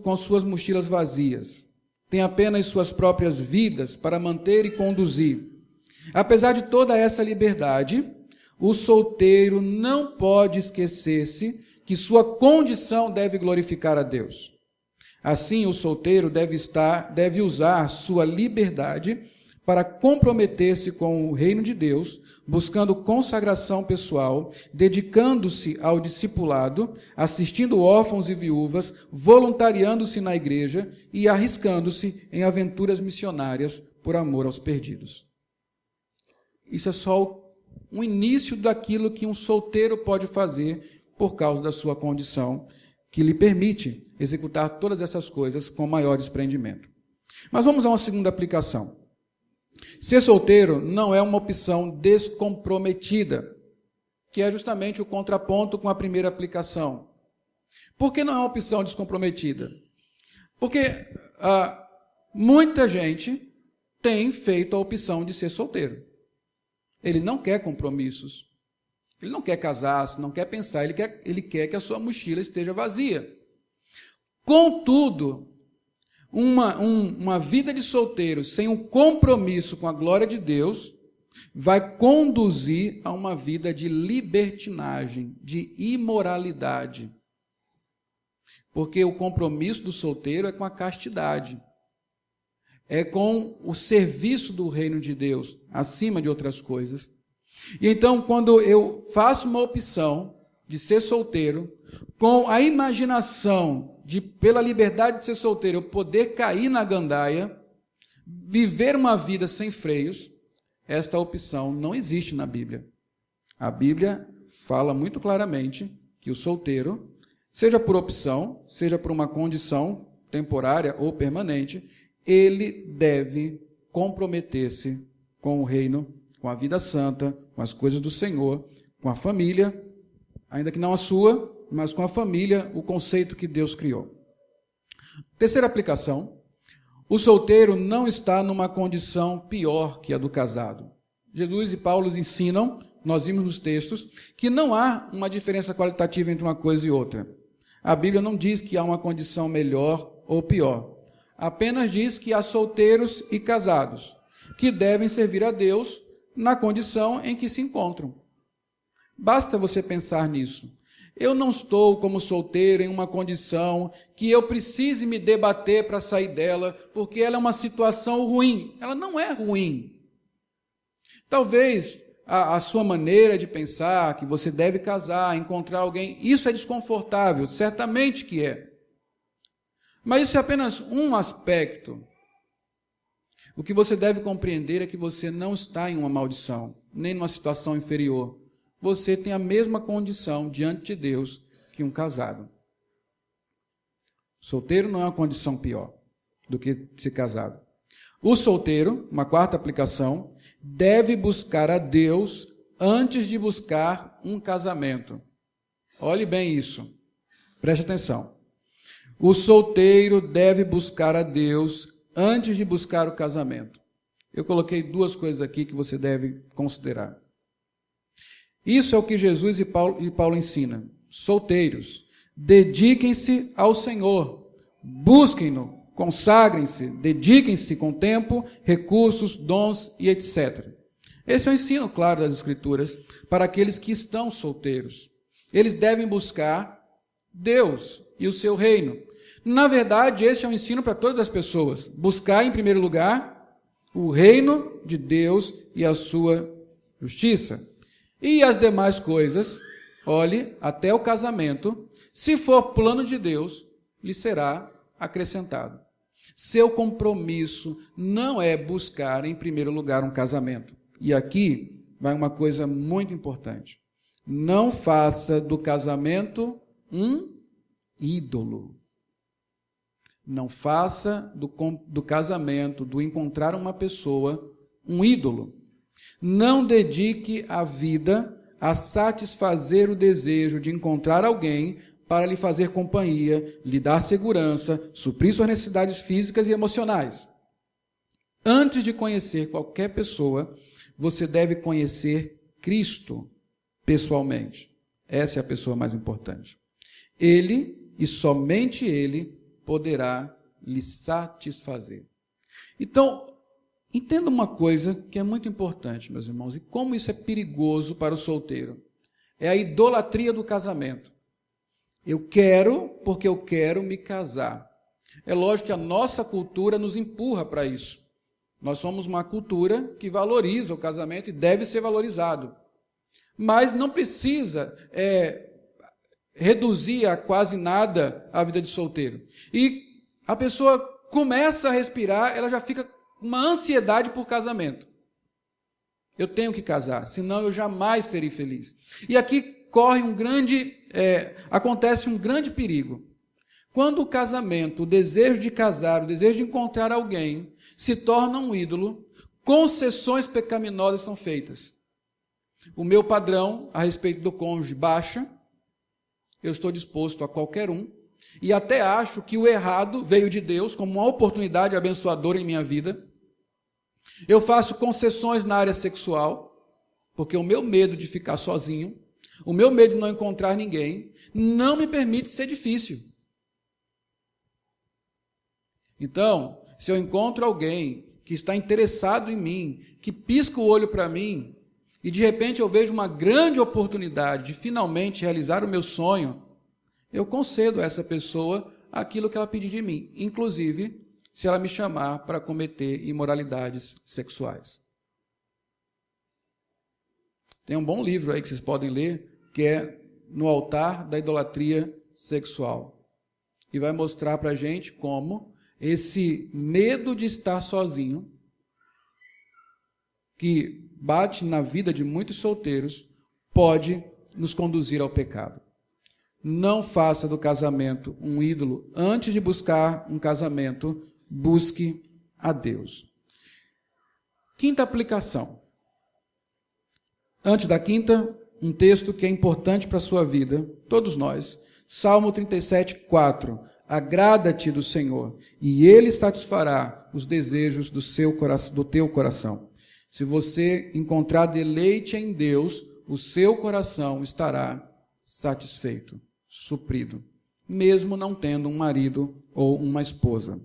com suas mochilas vazias. Têm apenas suas próprias vidas para manter e conduzir. Apesar de toda essa liberdade, o solteiro não pode esquecer-se que sua condição deve glorificar a Deus. Assim, o solteiro deve usar sua liberdade para comprometer-se com o reino de Deus, buscando consagração pessoal, dedicando-se ao discipulado, assistindo órfãos e viúvas, voluntariando-se na igreja e arriscando-se em aventuras missionárias por amor aos perdidos. Isso é só um início daquilo que um solteiro pode fazer por causa da sua condição, que lhe permite executar todas essas coisas com maior desprendimento. Mas vamos a uma segunda aplicação. Ser solteiro não é uma opção descomprometida, que é justamente o contraponto com a primeira aplicação. Por que não é uma opção descomprometida? Porque muita gente tem feito a opção de ser solteiro. Ele não quer compromissos. Ele não quer casar, não quer pensar, ele quer que a sua mochila esteja vazia. Contudo, uma vida de solteiro sem um compromisso com a glória de Deus vai conduzir a uma vida de libertinagem, de imoralidade. Porque o compromisso do solteiro é com a castidade, é com o serviço do reino de Deus, acima de outras coisas. E então, quando eu faço uma opção de ser solteiro, com a imaginação de, pela liberdade de ser solteiro, eu poder cair na gandaia, viver uma vida sem freios, esta opção não existe na Bíblia. A Bíblia fala muito claramente que o solteiro, seja por opção, seja por uma condição temporária ou permanente, ele deve comprometer-se com o reino, com a vida santa, com as coisas do Senhor, com a família, ainda que não a sua, mas com a família, o conceito que Deus criou. Terceira aplicação, o solteiro não está numa condição pior que a do casado. Jesus e Paulo ensinam, nós vimos nos textos, que não há uma diferença qualitativa entre uma coisa e outra. A Bíblia não diz que há uma condição melhor ou pior. Apenas diz que há solteiros e casados, que devem servir a Deus na condição em que se encontram. Basta você pensar nisso. Eu não estou como solteiro em uma condição que eu precise me debater para sair dela, porque ela é uma situação ruim. Ela não é ruim. Talvez a sua maneira de pensar que você deve casar, encontrar alguém, isso é desconfortável, certamente que é. Mas isso é apenas um aspecto. O que você deve compreender é que você não está em uma maldição, nem numa situação inferior. Você tem a mesma condição diante de Deus que um casado. Solteiro não é uma condição pior do que ser casado. O solteiro, uma quarta aplicação, deve buscar a Deus antes de buscar um casamento. Olhe bem isso. Preste atenção. O solteiro deve buscar a Deus antes de buscar o casamento. Eu coloquei duas coisas aqui que você deve considerar. Isso é o que Jesus e Paulo ensinam. Solteiros, dediquem-se ao Senhor, busquem-no, consagrem-se, dediquem-se com tempo, recursos, dons e etc. Esse é o ensino claro das Escrituras para aqueles que estão solteiros. Eles devem buscar Deus e o seu reino. Na verdade, esse é um ensino para todas as pessoas. Buscar, em primeiro lugar, o reino de Deus e a sua justiça. E as demais coisas, olhe, até o casamento, se for plano de Deus, lhe será acrescentado. Seu compromisso não é buscar, em primeiro lugar, um casamento. E aqui vai uma coisa muito importante. Não faça do casamento um ídolo. Não faça do casamento, do encontrar uma pessoa, um ídolo. Não dedique a vida a satisfazer o desejo de encontrar alguém para lhe fazer companhia, lhe dar segurança, suprir suas necessidades físicas e emocionais. Antes de conhecer qualquer pessoa, você deve conhecer Cristo pessoalmente. Essa é a pessoa mais importante. Ele, e somente Ele, poderá lhe satisfazer. Então, entenda uma coisa que é muito importante, meus irmãos, e como isso é perigoso para o solteiro. É a idolatria do casamento. Eu quero porque eu quero me casar. É lógico que a nossa cultura nos empurra para isso. Nós somos uma cultura que valoriza o casamento e deve ser valorizado. Mas não precisa reduzir a quase nada a vida de solteiro. E a pessoa começa a respirar, ela já fica com uma ansiedade por casamento. Eu tenho que casar, senão eu jamais serei feliz. E aqui acontece um grande perigo. Quando o casamento, o desejo de casar, o desejo de encontrar alguém, se torna um ídolo, concessões pecaminosas são feitas. O meu padrão a respeito do cônjuge baixa, eu estou disposto a qualquer um, e até acho que o errado veio de Deus como uma oportunidade abençoadora em minha vida. Eu faço concessões na área sexual, porque o meu medo de ficar sozinho, o meu medo de não encontrar ninguém, não me permite ser difícil. Então, se eu encontro alguém que está interessado em mim, que pisca o olho para mim, e de repente eu vejo uma grande oportunidade de finalmente realizar o meu sonho, eu concedo a essa pessoa aquilo que ela pedir de mim, inclusive se ela me chamar para cometer imoralidades sexuais. Tem um bom livro aí que vocês podem ler, que é No Altar da Idolatria Sexual. E vai mostrar para a gente como esse medo de estar sozinho, que bate na vida de muitos solteiros, pode nos conduzir ao pecado. Não faça do casamento um ídolo. Antes de buscar um casamento, busque a Deus. Quinta aplicação. Antes da quinta, um texto que é importante para a sua vida, todos nós. Salmo 37, 4. Agrada-te do Senhor, e Ele satisfará os desejos do teu coração. Se você encontrar deleite em Deus, o seu coração estará satisfeito, suprido, mesmo não tendo um marido ou uma esposa.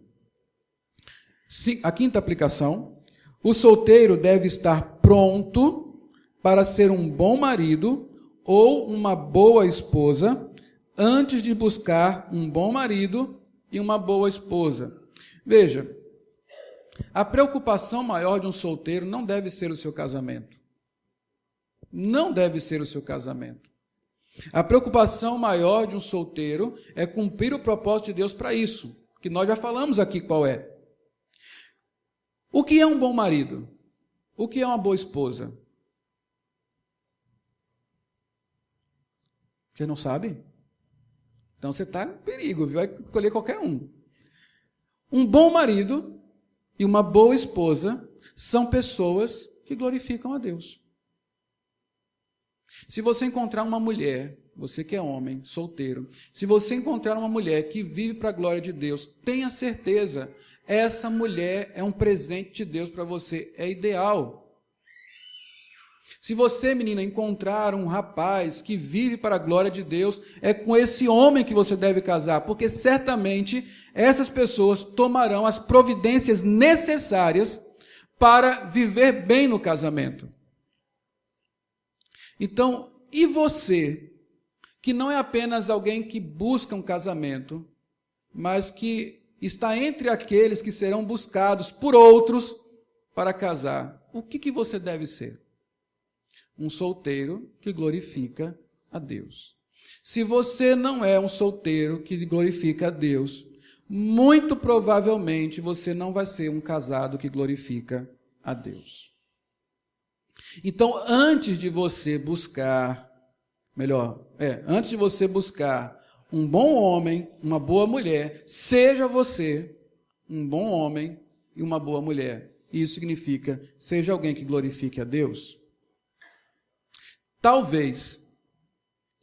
A quinta aplicação, o solteiro deve estar pronto para ser um bom marido ou uma boa esposa antes de buscar um bom marido e uma boa esposa. Veja, a preocupação maior de um solteiro não deve ser o seu casamento. Não deve ser o seu casamento. A preocupação maior de um solteiro é cumprir o propósito de Deus para isso, que nós já falamos aqui qual é. O que é um bom marido? O que é uma boa esposa? Você não sabe? Então você está em perigo, viu? Vai escolher qualquer um. Um bom marido e uma boa esposa são pessoas que glorificam a Deus. Se você encontrar uma mulher, você que é homem, solteiro, se você encontrar uma mulher que vive para a glória de Deus, tenha certeza, essa mulher é um presente de Deus para você, é ideal. Se você, menina, encontrar um rapaz que vive para a glória de Deus, é com esse homem que você deve casar, porque certamente essas pessoas tomarão as providências necessárias para viver bem no casamento. Então, e você, que não é apenas alguém que busca um casamento, mas que está entre aqueles que serão buscados por outros para casar, o que você deve ser? Um solteiro que glorifica a Deus. Se você não é um solteiro que glorifica a Deus, muito provavelmente você não vai ser um casado que glorifica a Deus. Então, antes de você buscar um bom homem, uma boa mulher, seja você um bom homem e uma boa mulher. Isso significa, seja alguém que glorifique a Deus. Talvez,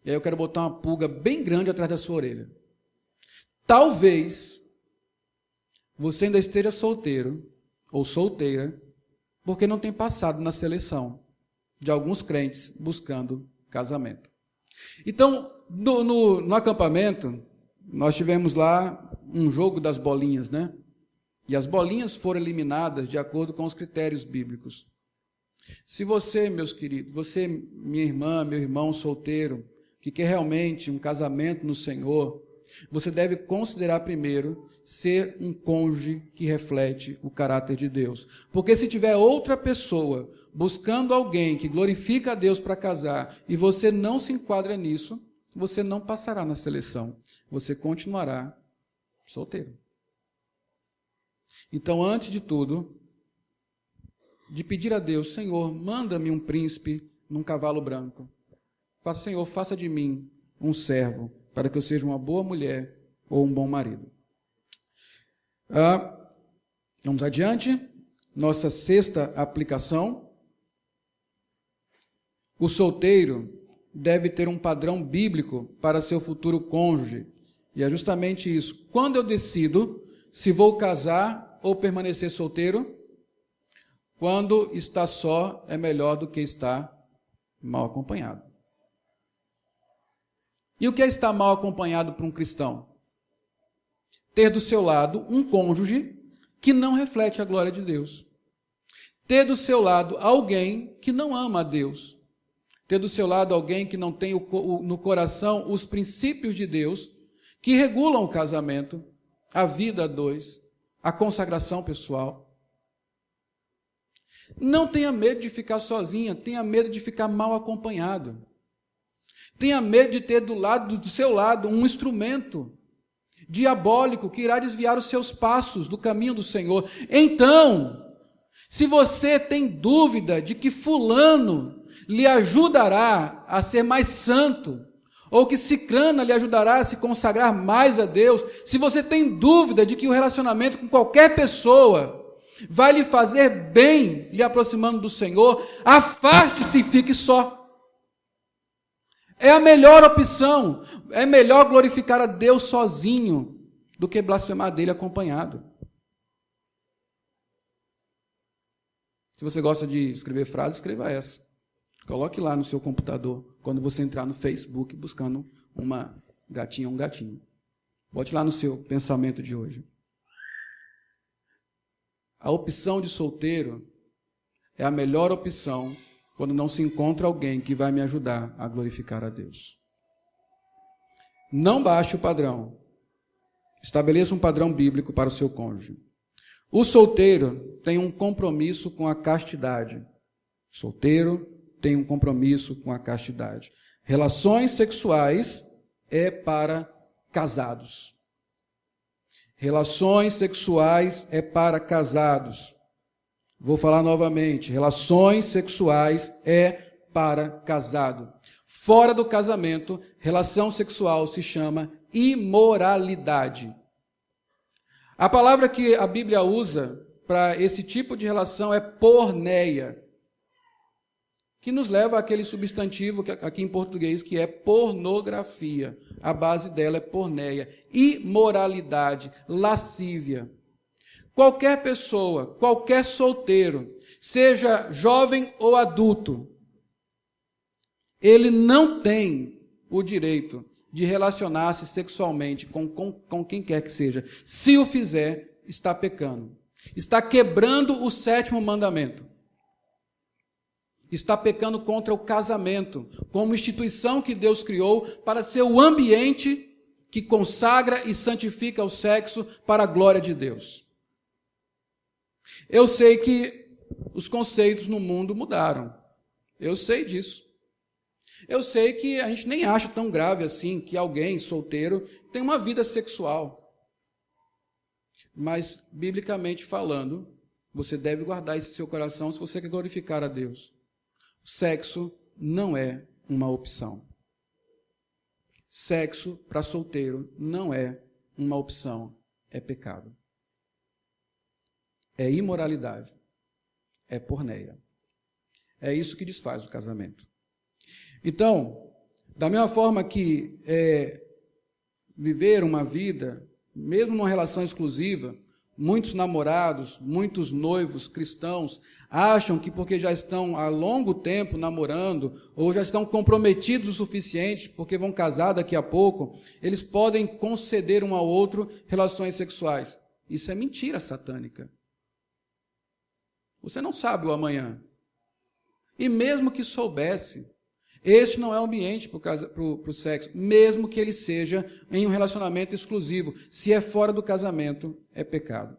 e aí eu quero botar uma pulga bem grande atrás da sua orelha. Talvez você ainda esteja solteiro ou solteira porque não tem passado na seleção de alguns crentes buscando casamento. Então, no acampamento, nós tivemos lá um jogo das bolinhas, né? E as bolinhas foram eliminadas de acordo com os critérios bíblicos. Se você, meus queridos, você, minha irmã, meu irmão solteiro, que quer realmente um casamento no Senhor, você deve considerar primeiro ser um cônjuge que reflete o caráter de Deus. Porque se tiver outra pessoa buscando alguém que glorifica a Deus para casar e você não se enquadra nisso, você não passará na seleção. Você continuará solteiro. Então, antes de tudo, de pedir a Deus, Senhor, manda-me um príncipe num cavalo branco. Senhor, faça de mim um servo, para que eu seja uma boa mulher, ou um bom marido. Vamos adiante. Nossa sexta aplicação. O solteiro deve ter um padrão bíblico para seu futuro cônjuge. E é justamente isso. Quando eu decido se vou casar ou permanecer solteiro, quando está só é melhor do que estar mal acompanhado. E o que é estar mal acompanhado para um cristão? Ter do seu lado um cônjuge que não reflete a glória de Deus. Ter do seu lado alguém que não ama a Deus. Ter do seu lado alguém que não tem no coração os princípios de Deus, que regulam o casamento, a vida a dois, a consagração pessoal. Não tenha medo de ficar sozinha, tenha medo de ficar mal acompanhado. Tenha medo de ter do seu lado um instrumento diabólico que irá desviar os seus passos do caminho do Senhor. Então, se você tem dúvida de que fulano lhe ajudará a ser mais santo, ou que cicrana lhe ajudará a se consagrar mais a Deus, se você tem dúvida de que o relacionamento com qualquer pessoa vai lhe fazer bem, lhe aproximando do Senhor, afaste-se e fique só. É a melhor opção. É melhor glorificar a Deus sozinho do que blasfemar dele acompanhado. Se você gosta de escrever frases, escreva essa. Coloque lá no seu computador, quando você entrar no Facebook buscando uma gatinha ou um gatinho. Bote lá no seu pensamento de hoje. A opção de solteiro é a melhor opção quando não se encontra alguém que vai me ajudar a glorificar a Deus. Não baixe o padrão. Estabeleça um padrão bíblico para o seu cônjuge. O solteiro tem um compromisso com a castidade. Solteiro tem um compromisso com a castidade. Relações sexuais é para casados. Relações sexuais é para casados. Vou falar novamente. Relações sexuais é para casado. Fora do casamento, relação sexual se chama imoralidade. A palavra que a Bíblia usa para esse tipo de relação é porneia, que nos leva àquele substantivo aqui em português que é pornografia. A base dela é porneia. Imoralidade, lascívia. Qualquer pessoa, qualquer solteiro, seja jovem ou adulto, ele não tem o direito de relacionar-se sexualmente com quem quer que seja. Se o fizer, está pecando. Está quebrando o 7º mandamento. Está pecando contra o casamento, como instituição que Deus criou para ser o ambiente que consagra e santifica o sexo para a glória de Deus. Eu sei que os conceitos no mundo mudaram. Eu sei disso. Eu sei que a gente nem acha tão grave assim que alguém solteiro tem uma vida sexual. Mas, biblicamente falando, você deve guardar isso em seu coração se você quer glorificar a Deus. Sexo não é uma opção. Sexo para solteiro não é uma opção, é pecado. É imoralidade. É porneia. É isso que desfaz o casamento. Então, da mesma forma que viver uma vida, mesmo numa relação exclusiva, muitos namorados, muitos noivos cristãos acham que porque já estão há longo tempo namorando, ou já estão comprometidos o suficiente, porque vão casar daqui a pouco, eles podem conceder um ao outro relações sexuais. Isso é mentira satânica. Você não sabe o amanhã. E mesmo que soubesse, este não é o ambiente para o sexo, mesmo que ele seja em um relacionamento exclusivo. Se é fora do casamento, é pecado.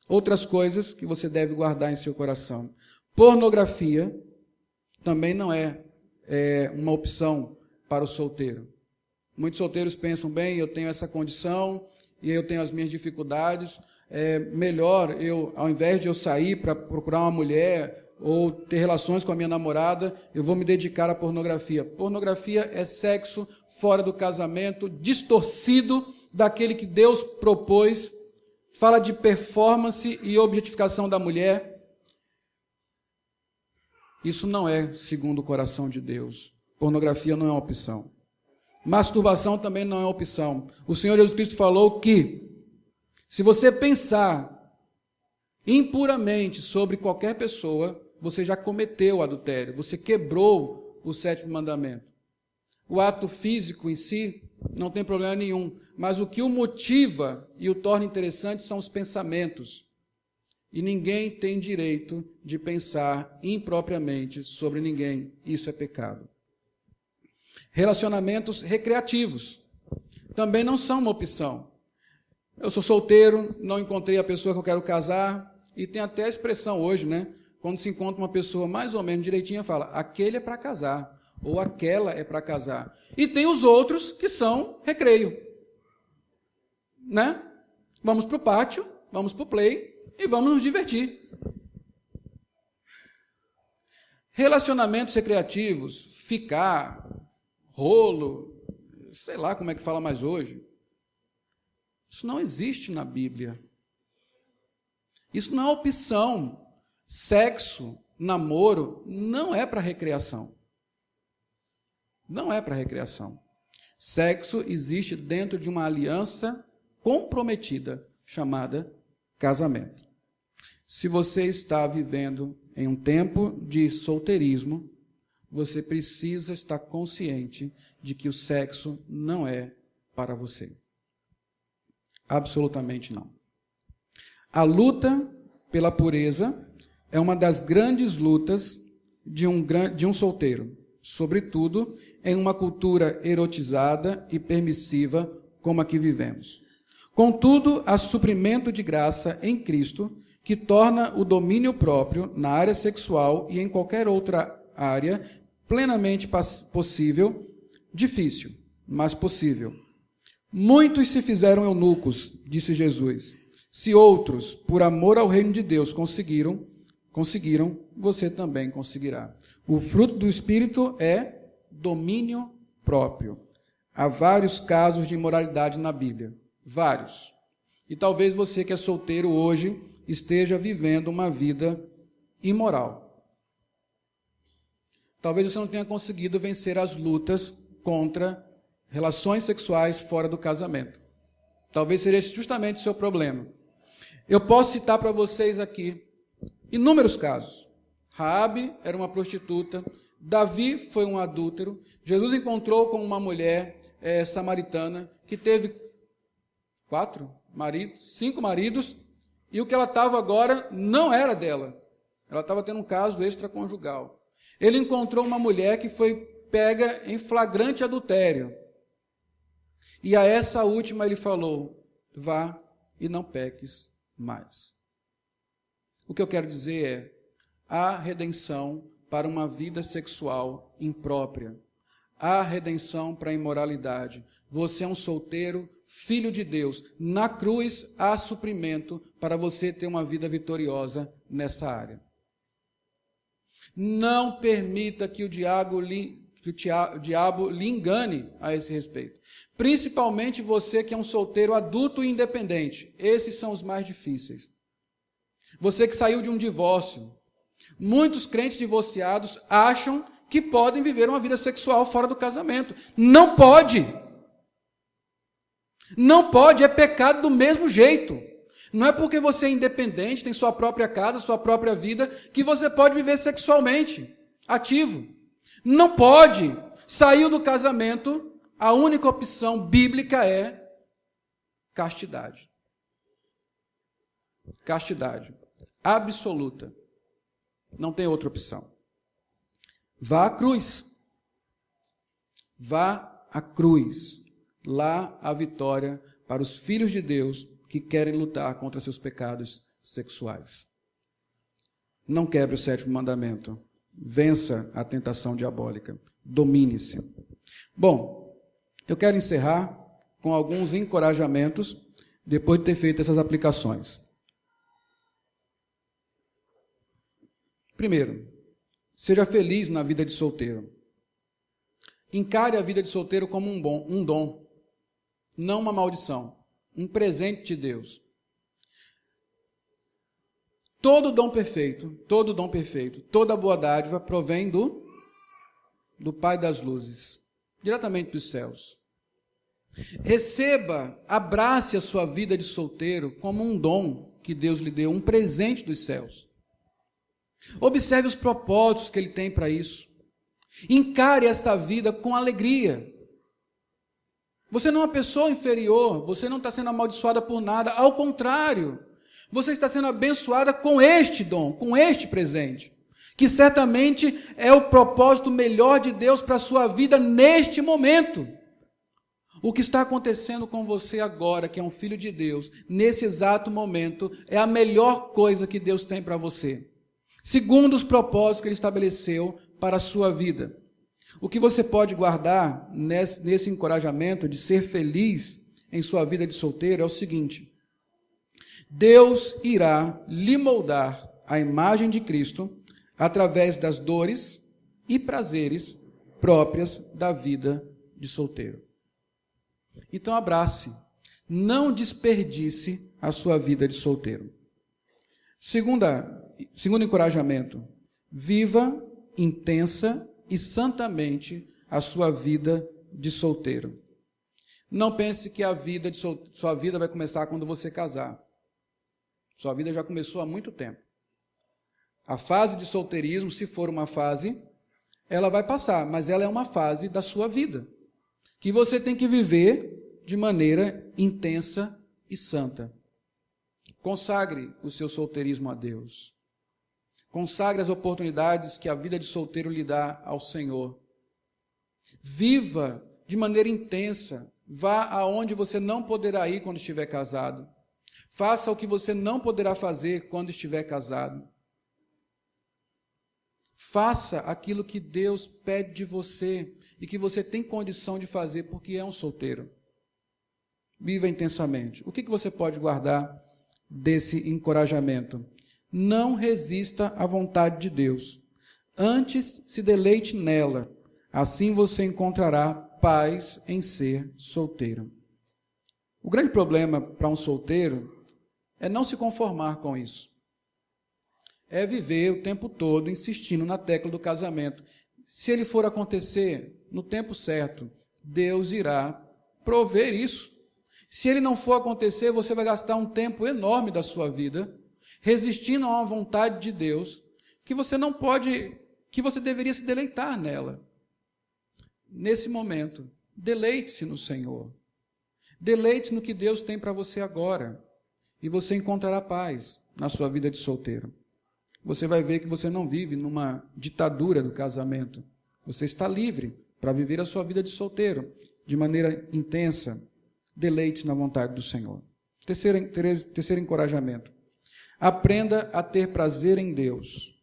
Outras coisas que você deve guardar em seu coração. Pornografia também não é uma opção para o solteiro. Muitos solteiros pensam, bem, eu tenho essa condição e eu tenho as minhas dificuldades, é melhor ao invés de eu sair para procurar uma mulher ou ter relações com a minha namorada, eu vou me dedicar à pornografia. Pornografia é sexo fora do casamento, distorcido daquele que Deus propôs, fala de performance e objetificação da mulher. Isso não é segundo o coração de Deus. Pornografia não é uma opção. Masturbação também não é uma opção. O Senhor Jesus Cristo falou que, se você pensar impuramente sobre qualquer pessoa, você já cometeu o adultério, você quebrou o 7º mandamento. O ato físico em si não tem problema nenhum, mas o que o motiva e o torna interessante são os pensamentos. E ninguém tem direito de pensar impropriamente sobre ninguém. Isso é pecado. Relacionamentos recreativos também não são uma opção. Eu sou solteiro, não encontrei a pessoa que eu quero casar, e tem até a expressão hoje, né? Quando se encontra uma pessoa mais ou menos direitinha, fala, aquele é para casar, ou aquela é para casar. E tem os outros que são recreio. Né? Vamos para o pátio, vamos para o play e vamos nos divertir. Relacionamentos recreativos, ficar, rolo, sei lá como é que fala mais hoje. Isso não existe na Bíblia. Isso não é opção. Sexo, namoro, não é para recreação. Não é para recreação. Sexo existe dentro de uma aliança comprometida, chamada casamento. Se você está vivendo em um tempo de solteirismo, você precisa estar consciente de que o sexo não é para você. Absolutamente não. A luta pela pureza é uma das grandes lutas de um solteiro, sobretudo em uma cultura erotizada e permissiva como a que vivemos. Contudo, há suprimento de graça em Cristo que torna o domínio próprio na área sexual e em qualquer outra área plenamente possível, difícil, mas possível. Muitos se fizeram eunucos, disse Jesus. Se outros, por amor ao reino de Deus, conseguiram, você também conseguirá. O fruto do Espírito é domínio próprio. Há vários casos de imoralidade na Bíblia. Vários. E talvez você que é solteiro hoje esteja vivendo uma vida imoral. Talvez você não tenha conseguido vencer as lutas contra relações sexuais fora do casamento. Talvez seja esse justamente o seu problema. Eu posso citar para vocês aqui inúmeros casos. Raabe era uma prostituta, Davi foi um adúltero, Jesus encontrou com uma mulher samaritana que teve 5 maridos, e o que ela estava agora não era dela. Ela estava tendo um caso extraconjugal. Ele encontrou uma mulher que foi pega em flagrante adultério. E a essa última ele falou, vá e não peques mais. O que eu quero dizer é, há redenção para uma vida sexual imprópria. Há redenção para a imoralidade. Você é um solteiro, filho de Deus. Na cruz há suprimento para você ter uma vida vitoriosa nessa área. Não permita que o diabo lhe engane a esse respeito. Principalmente você que é um solteiro adulto e independente. Esses são os mais difíceis. Você que saiu de um divórcio. Muitos crentes divorciados acham que podem viver uma vida sexual fora do casamento. Não pode. Não pode, é pecado do mesmo jeito. Não é porque você é independente, tem sua própria casa, sua própria vida, que você pode viver sexualmente ativo. Não pode. Saiu do casamento, a única opção bíblica é castidade. Castidade. Absoluta. Não tem outra opção. Vá à cruz. Vá à cruz. Lá a vitória para os filhos de Deus que querem lutar contra seus pecados sexuais. Não quebre o 7º mandamento. Vença a tentação diabólica. Domine-se. Bom, eu quero encerrar com alguns encorajamentos depois de ter feito essas aplicações. Primeiro, seja feliz na vida de solteiro. Encare a vida de solteiro como um dom. não uma maldição, um presente de Deus. Todo dom perfeito, toda boa dádiva provém do Pai das luzes, diretamente dos céus. Receba, abrace a sua vida de solteiro como um dom que Deus lhe deu, um presente dos céus. Observe os propósitos que Ele tem para isso. Encare esta vida com alegria. Você não é uma pessoa inferior, você não está sendo amaldiçoada por nada, ao contrário, você está sendo abençoada com este dom, com este presente, que certamente é o propósito melhor de Deus para a sua vida neste momento. O que está acontecendo com você agora, que é um filho de Deus, nesse exato momento, é a melhor coisa que Deus tem para você, segundo os propósitos que Ele estabeleceu para a sua vida. O que você pode guardar nesse encorajamento de ser feliz em sua vida de solteiro é o seguinte: Deus irá lhe moldar a imagem de Cristo através das dores e prazeres próprias da vida de solteiro. Então abrace, não desperdice a sua vida de solteiro. Segundo encorajamento, viva intensa e santamente a sua vida de solteiro. Não pense que sua vida vai começar quando você casar. Sua vida já começou há muito tempo. A fase de solteirismo, se for uma fase, ela vai passar, mas ela é uma fase da sua vida, que você tem que viver de maneira intensa e santa. Consagre o seu solteirismo a Deus. Consagre as oportunidades que a vida de solteiro lhe dá ao Senhor. Viva de maneira intensa. Vá aonde você não poderá ir quando estiver casado. Faça o que você não poderá fazer quando estiver casado. Faça aquilo que Deus pede de você e que você tem condição de fazer porque é um solteiro. Viva intensamente. O que você pode guardar desse encorajamento? Não resista à vontade de Deus. Antes, se deleite nela. Assim você encontrará paz em ser solteiro. O grande problema para um solteiro é não se conformar com isso. É viver o tempo todo insistindo na tecla do casamento. Se ele for acontecer no tempo certo, Deus irá prover isso. Se ele não for acontecer, você vai gastar um tempo enorme da sua vida resistindo a uma vontade de Deus que você não pode, que você deveria se deleitar nela. Nesse momento, deleite-se no Senhor. Deleite-se no que Deus tem para você agora. E você encontrará paz na sua vida de solteiro. Você vai ver que você não vive numa ditadura do casamento. Você está livre para viver a sua vida de solteiro de maneira intensa. Deleite-se na vontade do Senhor. Terceiro encorajamento. Aprenda a ter prazer em Deus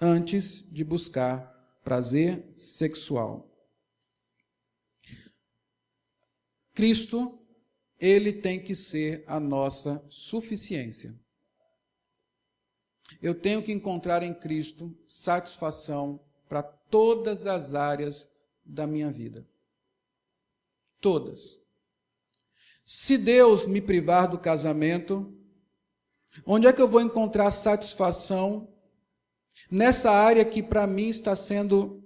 antes de buscar prazer sexual. Cristo, Ele tem que ser a nossa suficiência. Eu tenho que encontrar em Cristo satisfação para todas as áreas da minha vida. Todas. Se Deus me privar do casamento, onde é que eu vou encontrar satisfação nessa área que para mim está sendo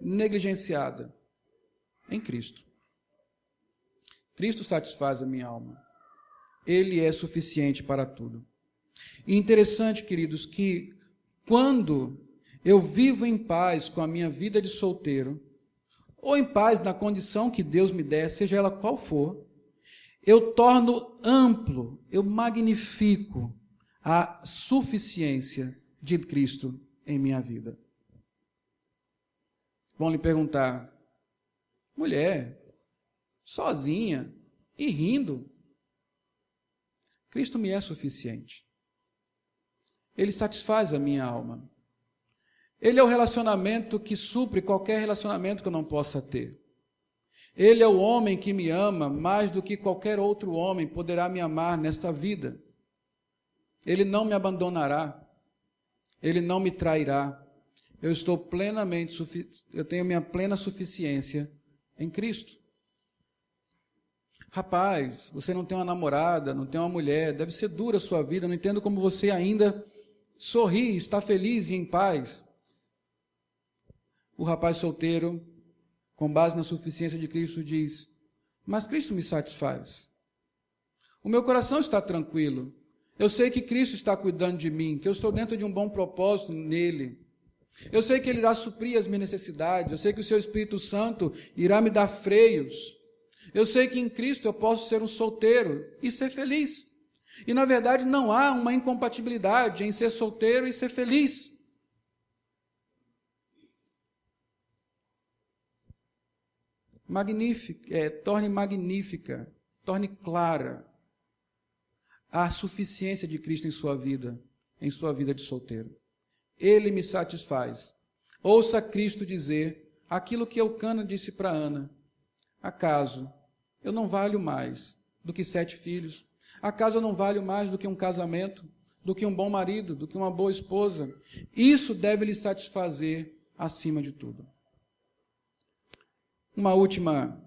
negligenciada? Em Cristo. Cristo satisfaz a minha alma. Ele é suficiente para tudo. E interessante, queridos, que quando eu vivo em paz com a minha vida de solteiro, ou em paz na condição que Deus me der, seja ela qual for, eu torno amplo, eu magnifico a suficiência de Cristo em minha vida. Vão lhe perguntar, mulher, sozinha e rindo, Cristo me é suficiente. Ele satisfaz a minha alma. Ele é o relacionamento que supre qualquer relacionamento que eu não possa ter. Ele é o homem que me ama mais do que qualquer outro homem poderá me amar nesta vida. Ele não me abandonará. Ele não me trairá. Eu tenho minha plena suficiência em Cristo. Rapaz, você não tem uma namorada, não tem uma mulher, deve ser dura a sua vida, não entendo como você ainda sorri, está feliz e em paz. O rapaz solteiro, com base na suficiência de Cristo, diz: mas Cristo me satisfaz. O meu coração está tranquilo. Eu sei que Cristo está cuidando de mim, que eu estou dentro de um bom propósito nele. Eu sei que Ele irá suprir as minhas necessidades. Eu sei que o Seu Espírito Santo irá me dar freios. Eu sei que em Cristo eu posso ser um solteiro e ser feliz. E, na verdade, não há uma incompatibilidade em ser solteiro e ser feliz. Torne magnífica, torne clara a suficiência de Cristo em sua vida de solteiro. Ele me satisfaz. Ouça Cristo dizer aquilo que Eucana disse para Ana: acaso eu não valho mais do que 7 filhos? Acaso eu não valho mais do que um casamento, do que um bom marido, do que uma boa esposa? Isso deve lhe satisfazer acima de tudo. Uma última,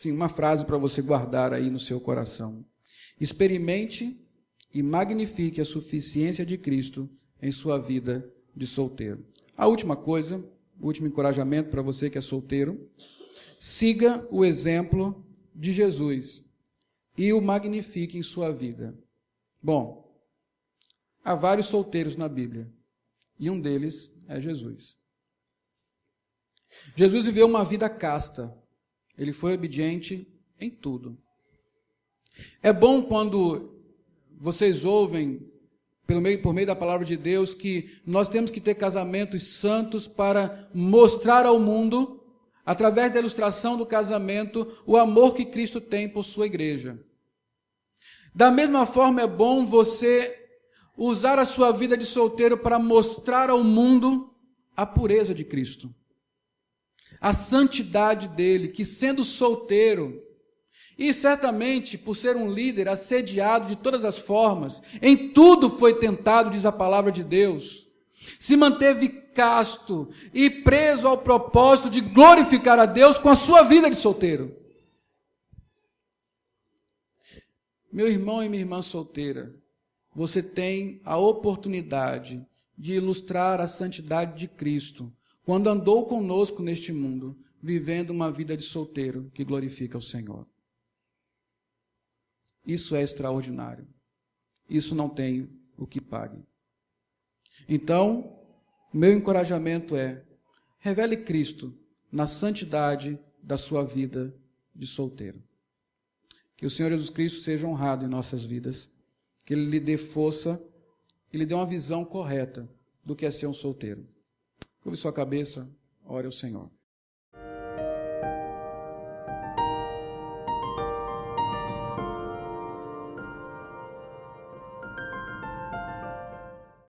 uma frase para você guardar aí no seu coração. Experimente e magnifique a suficiência de Cristo em sua vida de solteiro. A última coisa, o último encorajamento para você que é solteiro: siga o exemplo de Jesus e o magnifique em sua vida. Bom, há vários solteiros na Bíblia e um deles é Jesus. Jesus viveu uma vida casta. Ele foi obediente em tudo. É bom quando vocês ouvem, por meio da palavra de Deus, que nós temos que ter casamentos santos para mostrar ao mundo, através da ilustração do casamento, o amor que Cristo tem por sua igreja. Da mesma forma, é bom você usar a sua vida de solteiro para mostrar ao mundo a pureza de Cristo, a santidade dele, que sendo solteiro, e certamente por ser um líder assediado de todas as formas, em tudo foi tentado, diz a palavra de Deus, se manteve casto e preso ao propósito de glorificar a Deus com a sua vida de solteiro. Meu irmão e minha irmã solteira, você tem a oportunidade de ilustrar a santidade de Cristo quando andou conosco neste mundo, vivendo uma vida de solteiro que glorifica o Senhor. Isso é extraordinário. Isso não tem o que pague. Então, meu encorajamento é: revele Cristo na santidade da sua vida de solteiro. Que o Senhor Jesus Cristo seja honrado em nossas vidas, que Ele lhe dê força, que lhe dê uma visão correta do que é ser um solteiro. Curve sua cabeça, ore ao Senhor.